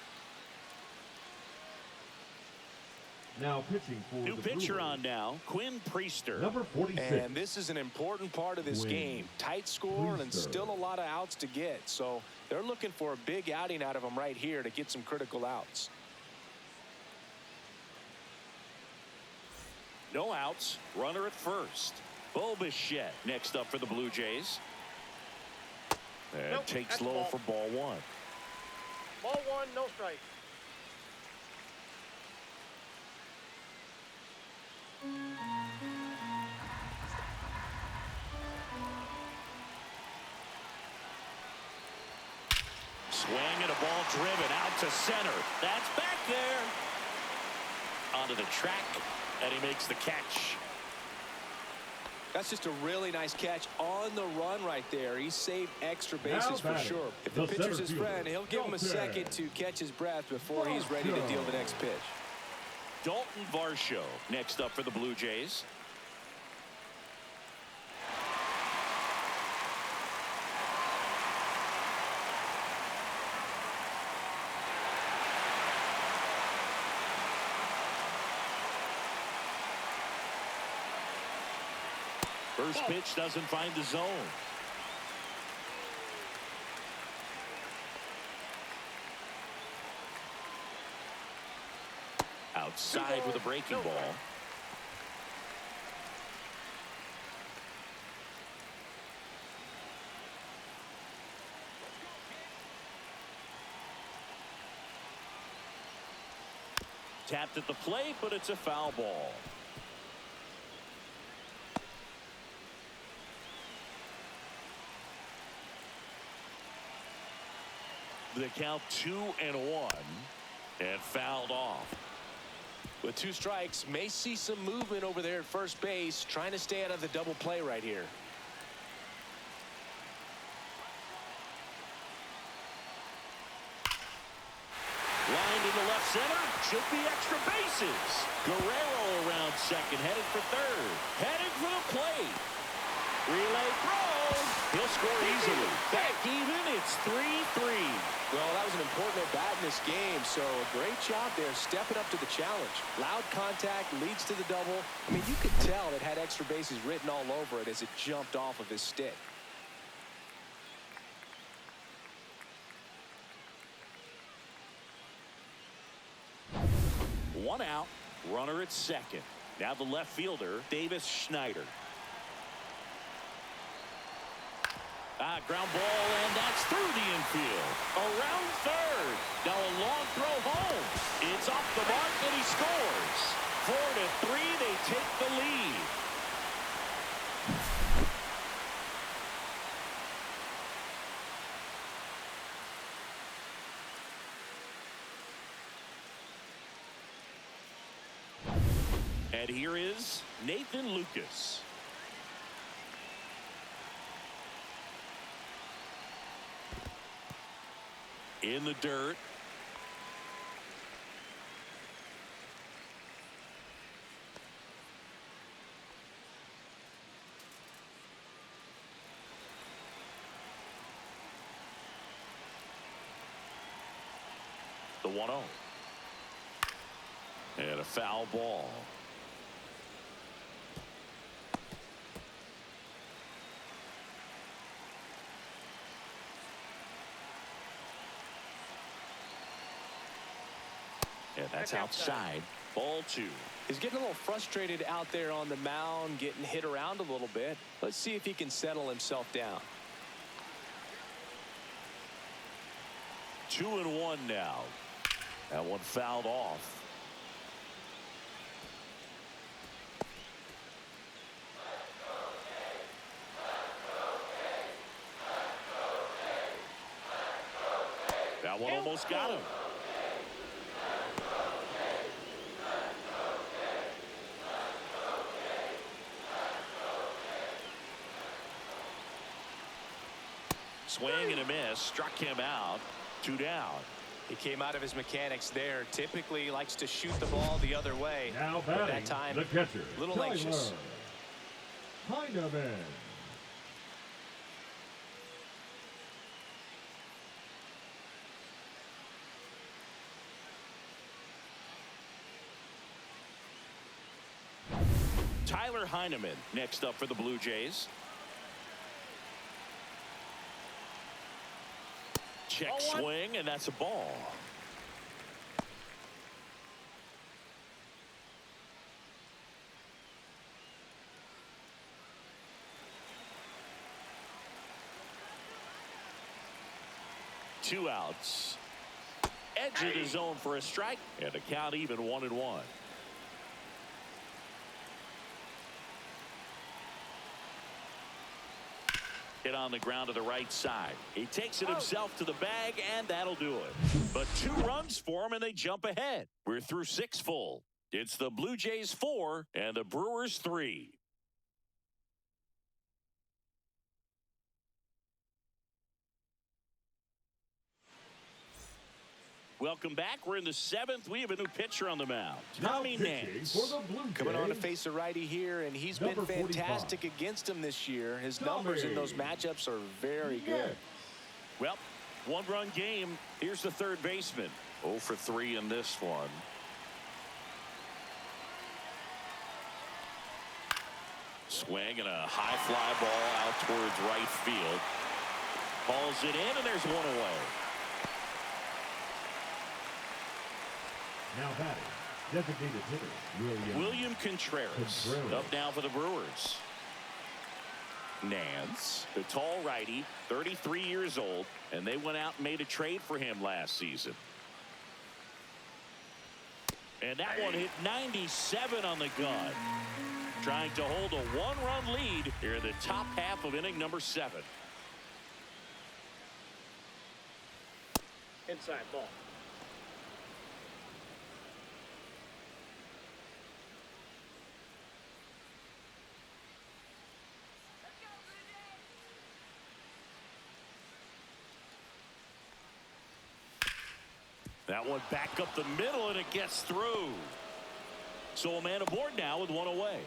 Now pitching for new the pitcher Brewers. On now, Quinn Priester. Number 46. And this is an important part of this game. Tight score and still a lot of outs to get. So they're looking for a big outing out of him right here to get some critical outs. No outs. Runner at first. Bo Bichette next up for the Blue Jays. And Nope, takes that's low ball. for ball one. Ball one, no strike. Swing and a ball driven out to center. That's back there. Onto the track, and he makes the catch. That's just a really nice catch on the run right there. He saved extra bases for sure. If the pitcher's his friend, he'll give him a second to catch his breath before he's ready to deal the next pitch. Dalton Varsho next up for the Blue Jays. First pitch doesn't find the zone. Outside with a breaking ball. Tapped at the plate, but it's a foul ball. The count 2-1 and fouled off. With two strikes, may see some movement over there at first base, trying to stay out of the double play right here. Lined into left center, should be extra bases. Guerrero around second, headed for third, headed for the plate. Relay throw. He'll score easily. Back even. It's 3-3. Well, that was an important at-bat in this game, so a great job there stepping up to the challenge. Loud contact leads to the double. I mean, you could tell it had extra bases written all over it as it jumped off of his stick. One out, runner at second. Now the left fielder, Davis Schneider. Ground ball, and that's through the infield. Around third. Now a long throw home. It's off the mark, and he scores. 4-3, they take the lead. And here is Nathan Lucas. In the dirt. The 1-0. And a foul ball. And that's outside. Ball two. He's getting a little frustrated out there on the mound, getting hit around a little bit. Let's see if he can settle himself down. 2-1 now. That one fouled off. That one almost got him. Swing and a miss. Struck him out. 2 down. He came out of his mechanics there. Typically likes to shoot the ball the other way. Now but batting, that time, the catcher, a little anxious. Heineman. Tyler Heineman next up for the Blue Jays. Check swing, and that's a ball. Two outs. Edge of the zone for a strike, and the count even 1-1. Hit on the ground to the right side. He takes it himself to the bag, and that'll do it. But 2 runs for him, and they jump ahead. We're through 6 full. It's the Blue Jays 4 and the Brewers 3. Welcome back. We're in the 7th. We have a new pitcher on the mound. Tommy Nance. Coming on to face a righty here, and he's been fantastic against him this year. His numbers in those matchups are very good. Well, 1-run game. Here's the third baseman. 0 for 3 in this one. Swing and a high fly ball out towards right field. Hauls it in, and there's 1 away. Now batting, designated hitter, William Contreras. Up now for the Brewers. Nance, the tall righty, 33 years old, and they went out and made a trade for him last season. And that one hit 97 on the gun. Trying to hold a 1-run lead here in the top half of inning number 7. Inside ball. That one back up the middle, and it gets through. So a man aboard now with 1 away.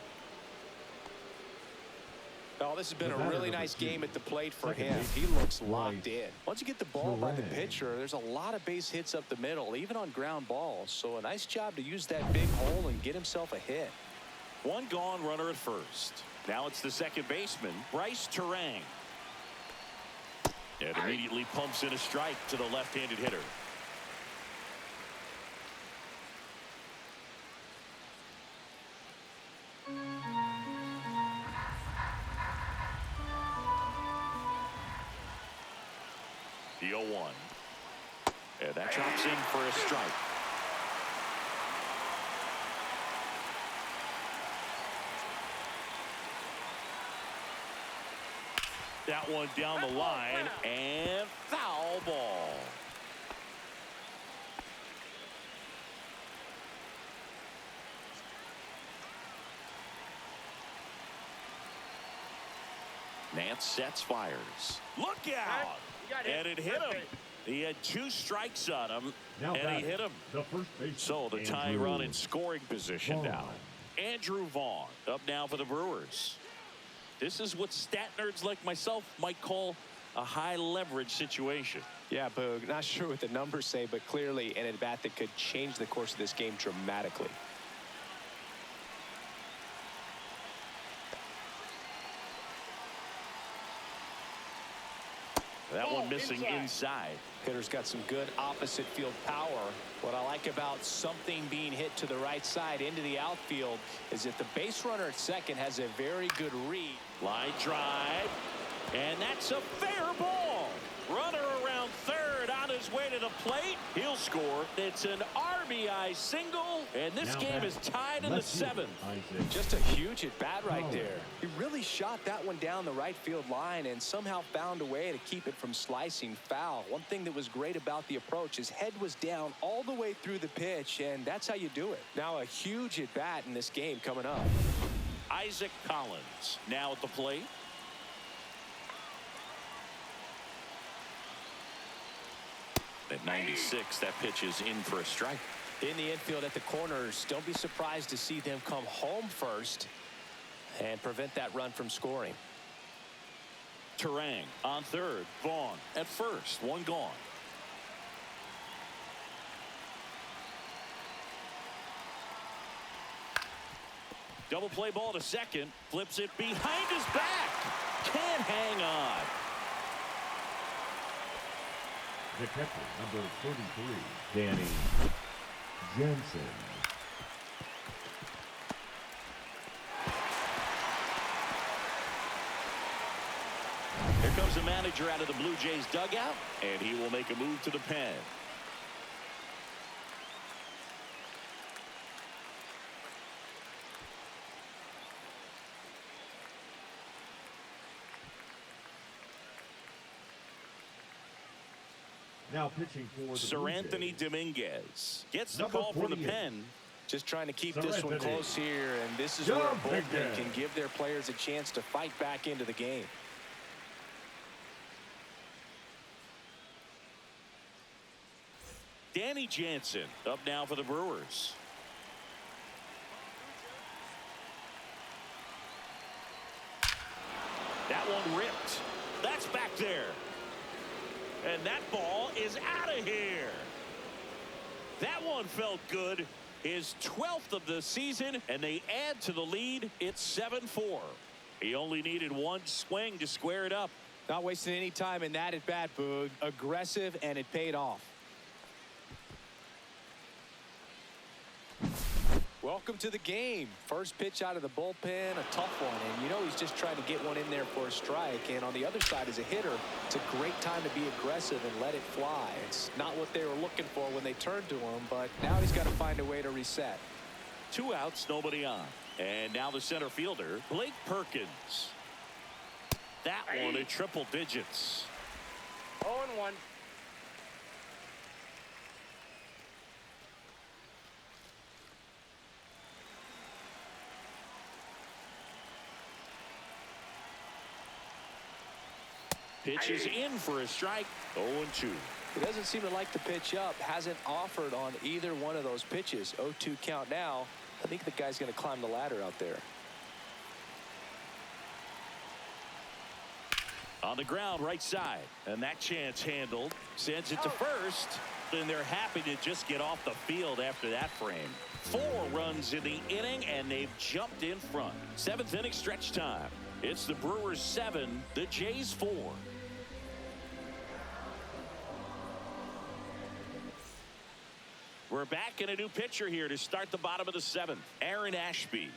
Oh, this has been a really nice game at the plate for him. He looks locked in. Once you get the ball by the pitcher, there's a lot of base hits up the middle, even on ground balls. So a nice job to use that big hole and get himself a hit. 1 gone, runner at first. Now it's the second baseman, Bryce Terang. And immediately pumps in a strike to the left-handed hitter. The 0-1. And that drops in for a strike. That one down the line, and foul ball. Nance sets, fires. Look out! And it hit him. He had 2 strikes on him, and he hit him. So the tying run in scoring position now. Andrew Vaughn up now for the Brewers. This is what stat nerds like myself might call a high leverage situation. Yeah, Boog, not sure what the numbers say, but clearly an at-bat that could change the course of this game dramatically. That one missing inside. Hitter's got some good opposite field power. What I like about something being hit to the right side into the outfield is that the base runner at second has a very good read. Line drive, and that's a fair ball. Runner around third on his way to the plate. He'll score. It's an RBI single, and this game is tied in the 7th. Just a huge at bat right there. He really shot that one down the right field line and somehow found a way to keep it from slicing foul. One thing that was great about the approach, his head was down all the way through the pitch, and that's how you do it. Now a huge at bat in this game coming up. Isaac Collins now at the plate. At 96, that pitch is in for a strike. In the infield at the corners, don't be surprised to see them come home first and prevent that run from scoring. Terang on third. Vaughn at first. One gone. Double play ball to second. Flips it behind his back. Can't hang on. The catcher, number 33, Danny Jansen. Here comes the manager out of the Blue Jays dugout, and he will make a move to the pen. Now pitching for the Sir Blue Anthony Jays, Dominguez gets the number call from the 48. pen. Just trying to keep Sir this one Anthony. close here, and this is John where a bullpen Dominguez. can give their players a chance to fight back into the game. Danny Jansen up now for the Brewers. That one ripped. That's back there. And that ball is out of here. That one felt good. His 12th of the season, and they add to the lead. It's 7-4. He only needed one swing to square it up. Not wasting any time in that at bat, Boog. Aggressive, and it paid off. Welcome to the game. First pitch out of the bullpen, a tough one. And you know he's just trying to get one in there for a strike. And on the other side, as a hitter, it's a great time to be aggressive and let it fly. It's not what they were looking for when they turned to him, but now he's got to find a way to reset. 2 outs, nobody on. And now the center fielder, Blake Perkins. That one at triple digits. 0-1. Pitch is in for a strike. 0-2. He doesn't seem to like the pitch up. Hasn't offered on either one of those pitches. 0-2 count now. I think the guy's going to climb the ladder out there. On the ground, right side. And that chance handled. Sends it to first. And they're happy to just get off the field after that frame. 4 runs in the inning, and they've jumped in front. 7th inning stretch time. It's the Brewers 7, the Jays 4. We're back in a new pitcher here to start the bottom of the 7th. Aaron Ashby.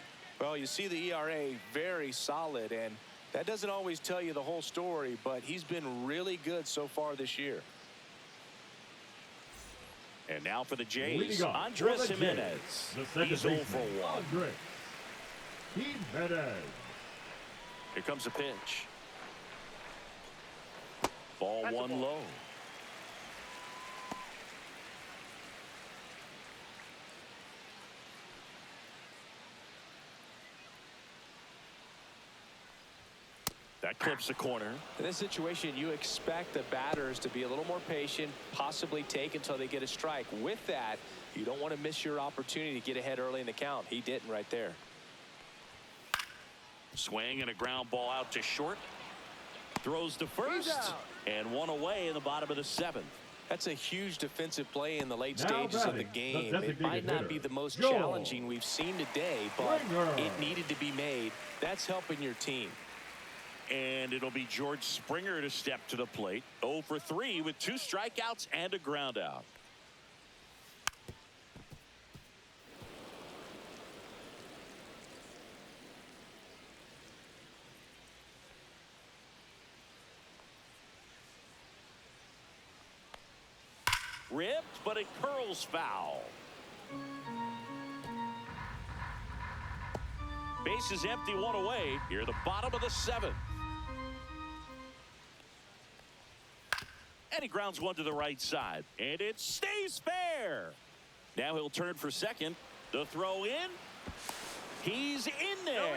Well, you see the ERA very solid, and that doesn't always tell you the whole story, but he's been really good so far this year. And now for the Jays, Leading off Andres for the Jimenez. Jays, the second He's 0 baseman, for 1. Andres Jimenez. Here comes a pitch. Ball That's a one ball. low. That clips the corner. In this situation, you expect the batters to be a little more patient, possibly take until they get a strike. With that, you don't want to miss your opportunity to get ahead early in the count. He didn't right there. Swing and a ground ball out to short. Throws to first. And one away in the bottom of the 7th. That's a huge defensive play in the late Now stages of the batting, the game. It might designated not hitter, be the most Joel challenging we've seen today, but Springer. it needed to be made. That's helping your team. And it'll be George Springer to step to the plate. 0 for 3 with 2 strikeouts and a ground out. Ripped, but it curls foul. Base is empty, 1 away. Here the bottom of the 7th. And he grounds one to the right side. And it stays fair. Now he'll turn for second. The throw in. He's in there.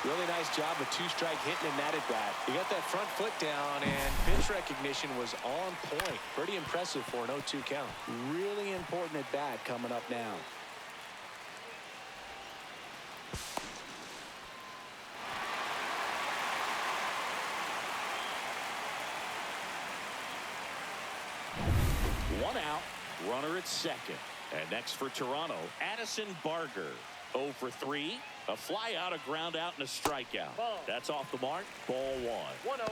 Really nice job of two-strike hitting in that at bat. He got that front foot down, and pitch recognition was on point. Pretty impressive for an 0-2 count. Really important at bat coming up now. One out, runner at second. And next for Toronto, Addison Barger. 0 for 3, a fly out, a ground out, and a strikeout. Ball. That's off the mark. Ball 1. 1-0.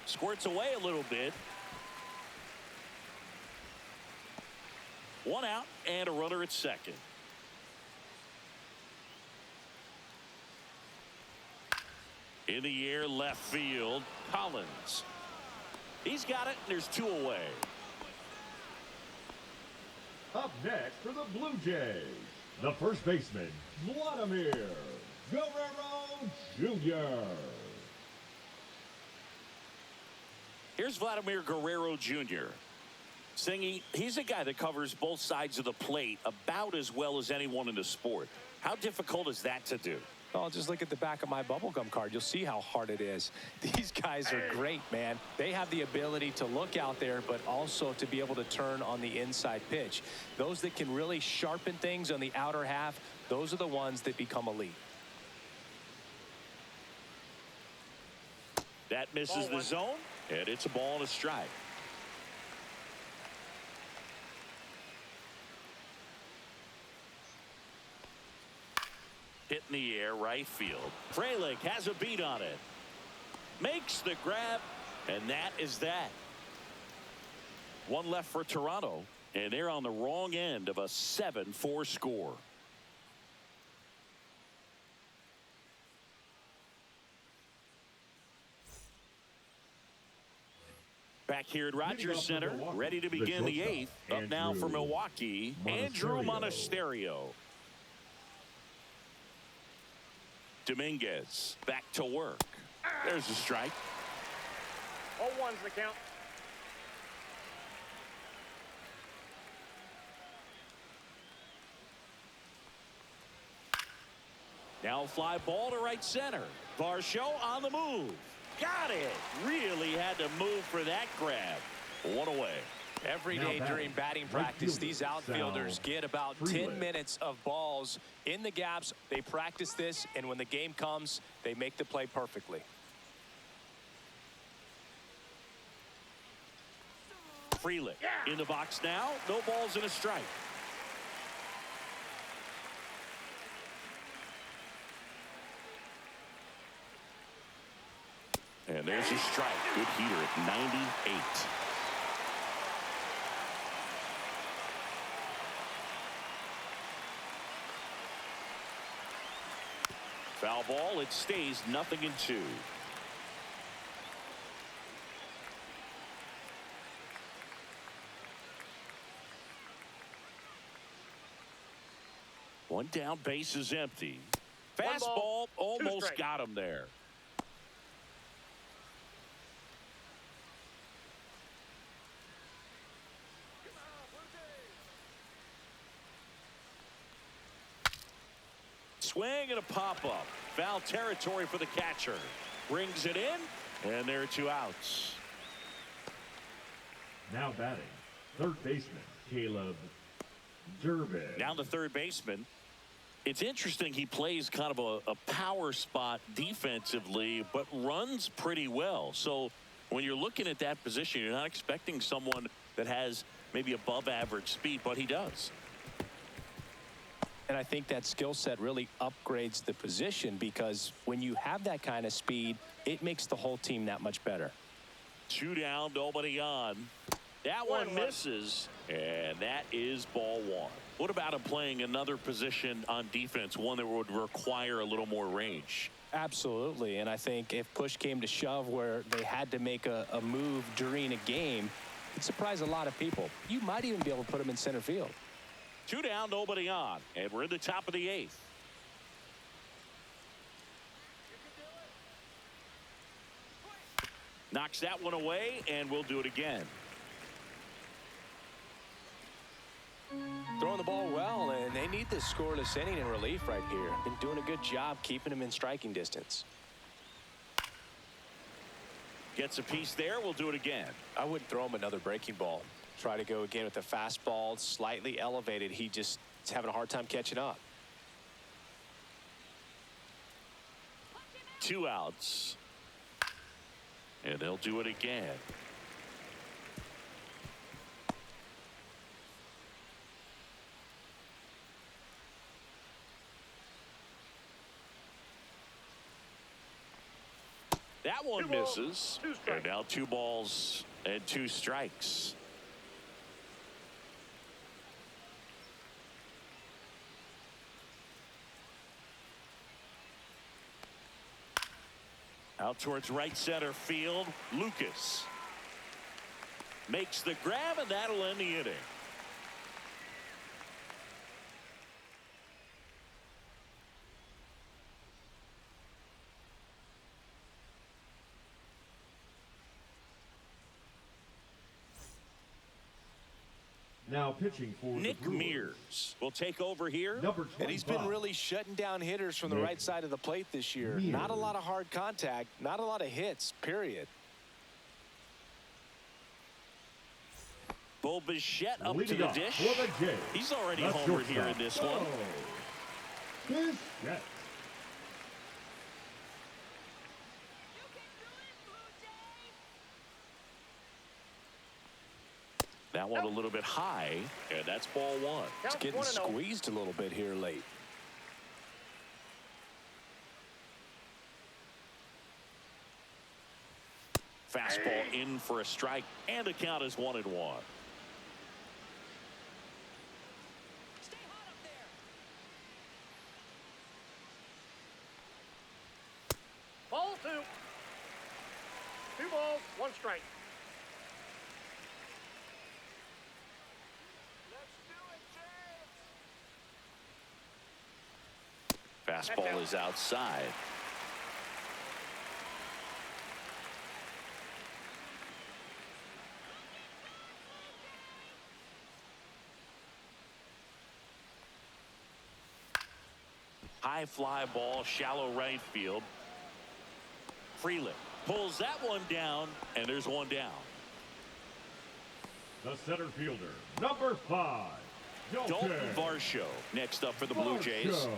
Squirts away a little bit. 1 out and a runner at second. In the air, left field, Collins. He's got it, and there's 2 away. Up next for the Blue Jays, the first baseman, Vladimir Guerrero Jr. Here's Vladimir Guerrero Jr. Singy, he's a guy that covers both sides of the plate about as well as anyone in the sport. How difficult is that to do? Oh, just look at the back of my bubblegum card. You'll see how hard it is. These guys are great, man. They have the ability to look out there, but also to be able to turn on the inside pitch. Those that can really sharpen things on the outer half, those are the ones that become elite. That misses the zone, and it's a ball and a strike. Hit in the air, right field. Frelick has a beat on it. Makes the grab, and that is that. 1 left for Toronto, and they're on the wrong end of a 7-4 score. Back here at Rogers Center, ready to begin the 8th. Up now for Milwaukee, Andrew Monasterio. Dominguez back to work. There's a strike. 0-1's the count. Now fly ball to right center. Varsho on the move. Got it. Really had to move for that grab. 1 away. Every day during batting practice, these outfielders get about 10 minutes of balls in the gaps. They practice this, and when the game comes, they make the play perfectly. Frelick in the box now. No balls and a strike. And there's a strike. Good heater at 98. Foul ball. It stays 0-2. One down, base is empty. Fastball almost got him there. Swing and a pop-up. Foul territory for the catcher. Brings it in, and there are 2 outs. Now batting, third baseman, Caleb Durbin. Now the third baseman. It's interesting he plays kind of a power spot defensively, but runs pretty well. So when you're looking at that position, you're not expecting someone that has maybe above average speed, but he does. And I think that skill set really upgrades the position, because when you have that kind of speed, it makes the whole team that much better. 2 down, nobody on. That one misses, and that is ball 1. What about him playing another position on defense, one that would require a little more range? Absolutely, and I think if push came to shove where they had to make a move during a game, it'd surprise a lot of people. You might even be able to put him in center field. 2 down, nobody on, and we're in the top of the 8th. Knocks that one away, and we'll do it again. Throwing the ball well, and they need this scoreless inning in relief right here. Been doing a good job keeping him in striking distance. Gets a piece there. We'll do it again. I wouldn't throw him another breaking ball. Try to go again with the fastball, slightly elevated. He just is having a hard time catching up. 2 outs. And they'll do it again. That one misses. And now 2 balls and 2 strikes. Out towards right center field. Lucas makes the grab, and that'll end the inning. Now pitching for Nick the Brewers, Mears will take over here. number 25. And he's been really shutting down hitters from the right side of the plate this year. Mears. Not a lot of hard contact, not a lot of hits, period. Bo Bichette up to Leading the off dish. for the Jays, He's already the homered here in shortstop, this one. Bichette. That one a little bit high, and that's ball 1. It's getting squeezed a little bit here late. Fastball in for a strike, and the count is 1-1. Ball 2. 2 balls, 1 strike. Fastball is outside. High fly ball, shallow right field. Freeland pulls that one down, and there's 1 down. The center fielder, number 5, Dalton Varsho next up for the Blue Jays.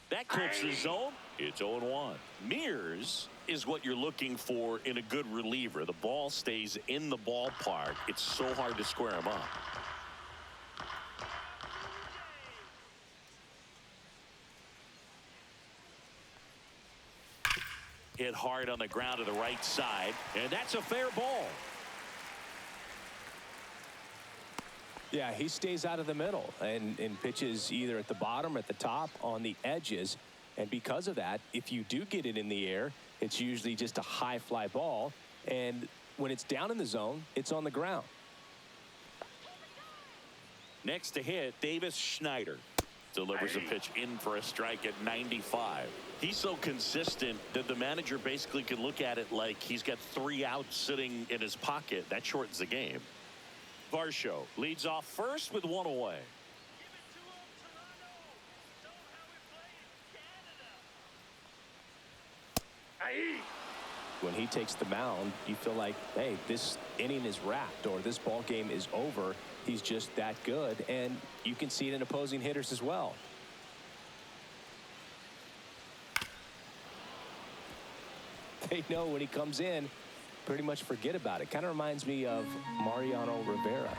That clips the zone. It's 0-1. Mears is what you're looking for in a good reliever. The ball stays in the ballpark. It's so hard to square him up. Hit hard on the ground to the right side, and that's a fair ball. Yeah, he stays out of the middle and pitches either at the bottom or at the top on the edges. And because of that, if you do get it in the air, it's usually just a high fly ball. And when it's down in the zone, it's on the ground. Next to hit, Davis Schneider delivers a pitch in for a strike at 95. He's so consistent that the manager basically can look at it like he's got 3 outs sitting in his pocket. That shortens the game. Varsho leads off first with 1 away. When he takes the mound, you feel like, hey, this inning is wrapped or this ball game is over. He's just that good, and you can see it in opposing hitters as well. They know when he comes in, pretty much forget about it. Kind of reminds me of Mariano Rivera.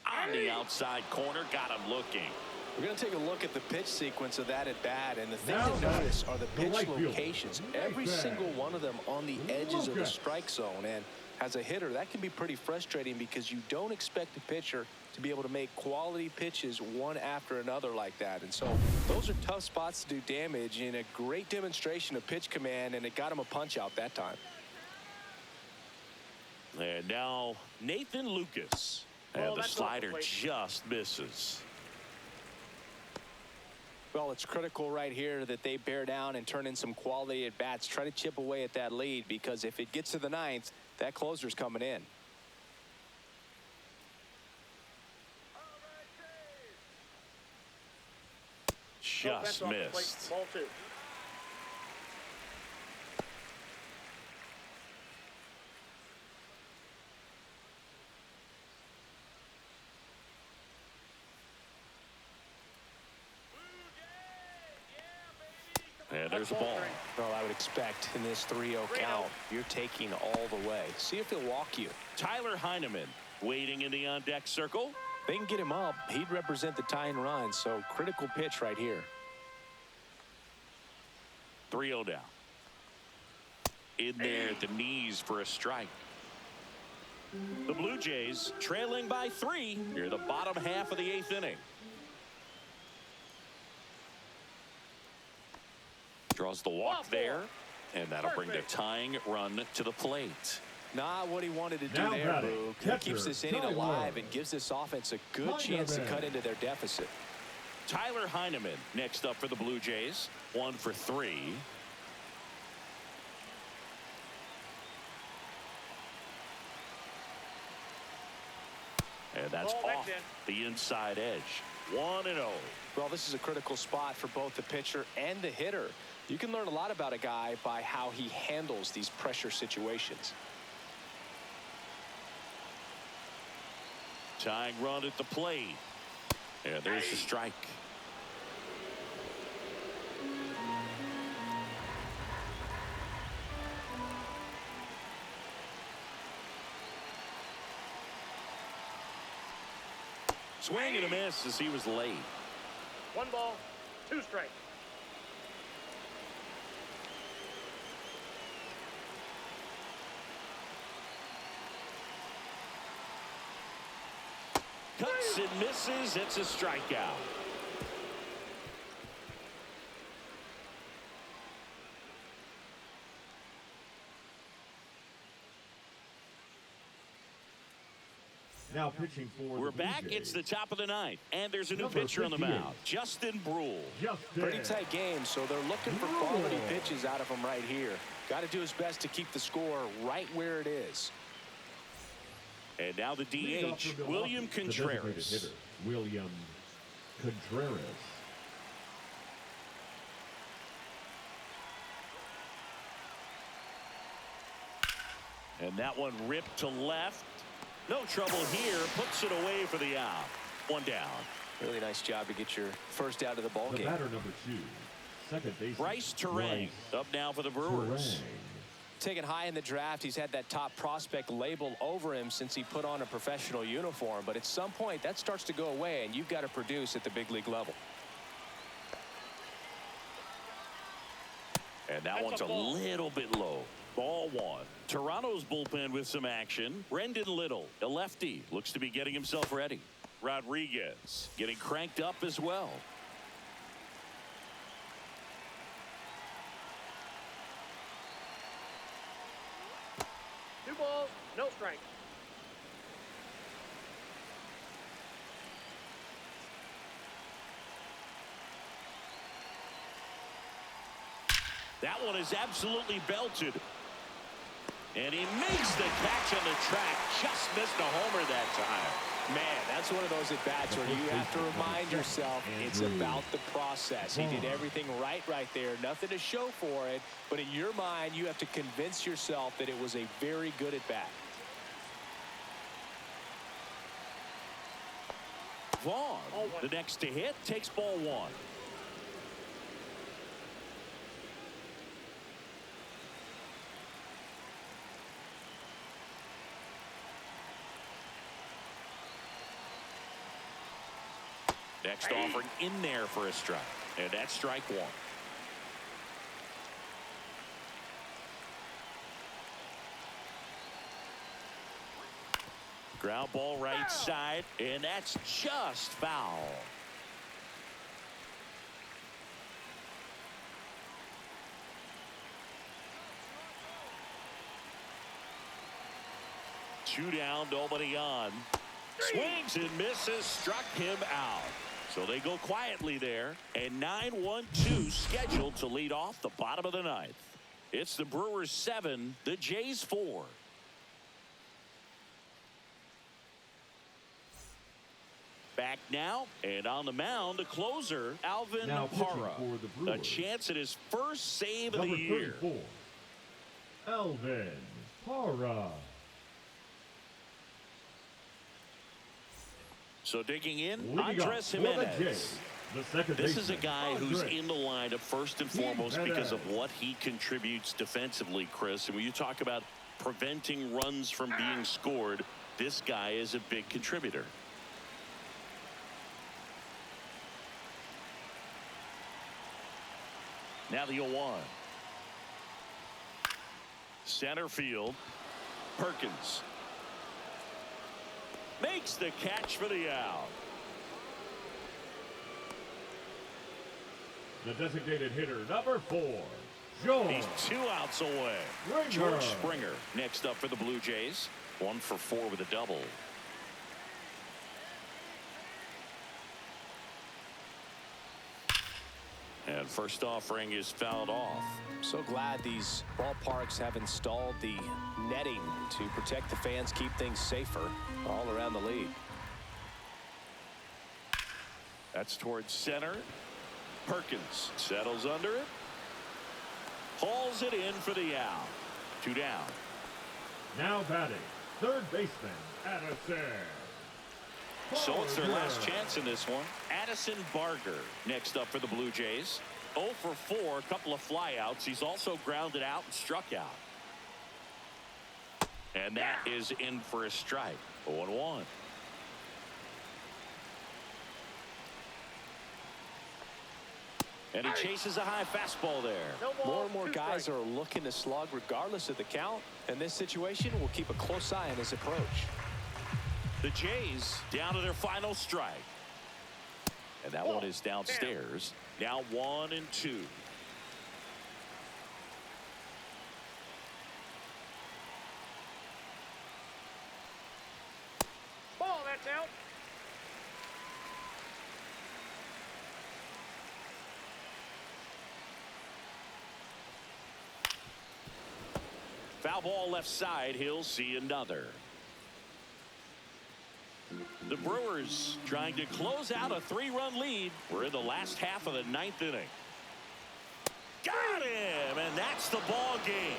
On the outside corner, got him looking. We're going to take a look at the pitch sequence of that at bat, and the thing to notice are the pitch locations. Every single one of them on the edges of the strike zone, and as a hitter, that can be pretty frustrating because you don't expect a pitcher to to be able to make quality pitches one after another like that. And so those are tough spots to do damage, and a great demonstration of pitch command, and it got him a punch out that time. And now Nathan Lucas. And the slider just misses. Well, it's critical right here that they bear down and turn in some quality at bats. Try to chip away at that lead, because if it gets to the ninth, that closer's coming in. Just missed. Ball 2. And there's a ball. Well, I would expect in this 3-0 count, you're taking all the way. See if he'll walk you. Tyler Heineman waiting in the on-deck circle. They can get him up. He'd represent the tying run, so critical pitch right here. 3-0 down. In there at the knees for a strike. The Blue Jays trailing by 3 near the bottom half of the 8th inning. Draws the walk there, and that'll bring the tying run to the plate. Not what he wanted to do there, Luke. He keeps this inning alive and gives this offense a good chance to cut into their deficit. Tyler Heineman next up for the Blue Jays. 1 for 3. And that's off the inside edge. 1-0. Well, this is a critical spot for both the pitcher and the hitter. You can learn a lot about a guy by how he handles these pressure situations. Tying run at the plate. And there's the strike. Swing and a miss as he was late. 1 ball, 2 strikes. Cuts and misses. It's a strikeout. Now pitching for We're back. It's the top of the 9th, and there's a new pitcher on the mound, Justin Brule. Pretty tight game, so they're looking for quality pitches out of him right here. Got to do his best to keep the score right where it is. And now the DH, William Contreras. William Contreras. And that one ripped to left. No trouble here. Puts it away for the out. 1 down. Really nice job to get your first out of the ball game. Batter number 2, second baseman Bryce Terang up now for the Brewers. Taken high in the draft, he's had that top prospect label over him since he put on a professional uniform. But at some point, that starts to go away, and you've got to produce at the big league level. And that one's a little bit low. Ball 1. Toronto's bullpen with some action. Brendan Little, a lefty, looks to be getting himself ready. Rodriguez getting cranked up as well. Two balls, no strike. That one is absolutely belted. And he makes the catch on the track. Just missed a homer that time. Man, that's one of those at-bats where you have to remind yourself it's about the process. He did everything right there. Nothing to show for it. But in your mind, you have to convince yourself that it was a very good at-bat. Vaughn, the next to hit, takes ball 1. Next offering in there for a strike. And that's strike 1. Ground ball right side, and that's just foul. Two down, nobody on. Swings and misses, struck him out. So they go quietly there, and 9-1-2 scheduled to lead off the bottom of the ninth. It's the Brewers 7, the Jays 4. Back now, and on the mound, the closer, Alvin Parra. A chance at his first save of the year. 34, Alvin Parra. So digging in, Andres Jimenez. This is a guy who's in the lineup first and foremost because of what he contributes defensively, Chris. And when you talk about preventing runs from being scored, this guy is a big contributor. Now the 0-1. Center field. Perkins makes the catch for the out. The designated hitter, number 4, George. He's 2 outs away. George Springer next up for the Blue Jays. 1 for 4 with a double. And first offering is fouled off. So glad these ballparks have installed the netting to protect the fans, keep things safer all around the league. That's towards center. Perkins settles under it. Hauls it in for the out. 2 down. Now batting, third baseman, Addison. So it's their last chance in this one. Addison Barger next up for the Blue Jays. 0 for 4, a couple of flyouts. He's also grounded out and struck out. And that is in for a strike. 0-1. And he chases a high fastball there. More and more guys are looking to slug regardless of the count. In this situation, we'll keep a close eye on his approach. The Jays down to their final strike. And that one is downstairs. Now 1-2. Ball, that's out. Foul ball left side. He'll see another. The Brewers trying to close out a 3-run lead. We're in the last half of the 9th inning. Got him, and that's the ball game.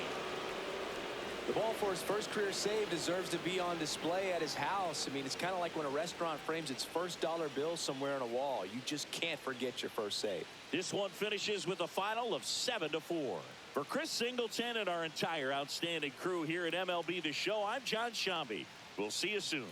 The ball for his first career save deserves to be on display at his house. I mean, it's kind of like when a restaurant frames its first dollar bill somewhere on a wall. You just can't forget your first save. This one finishes with a final of 7-4. For Chris Singleton and our entire outstanding crew here at MLB The Show, I'm John Shambi. We'll see you soon.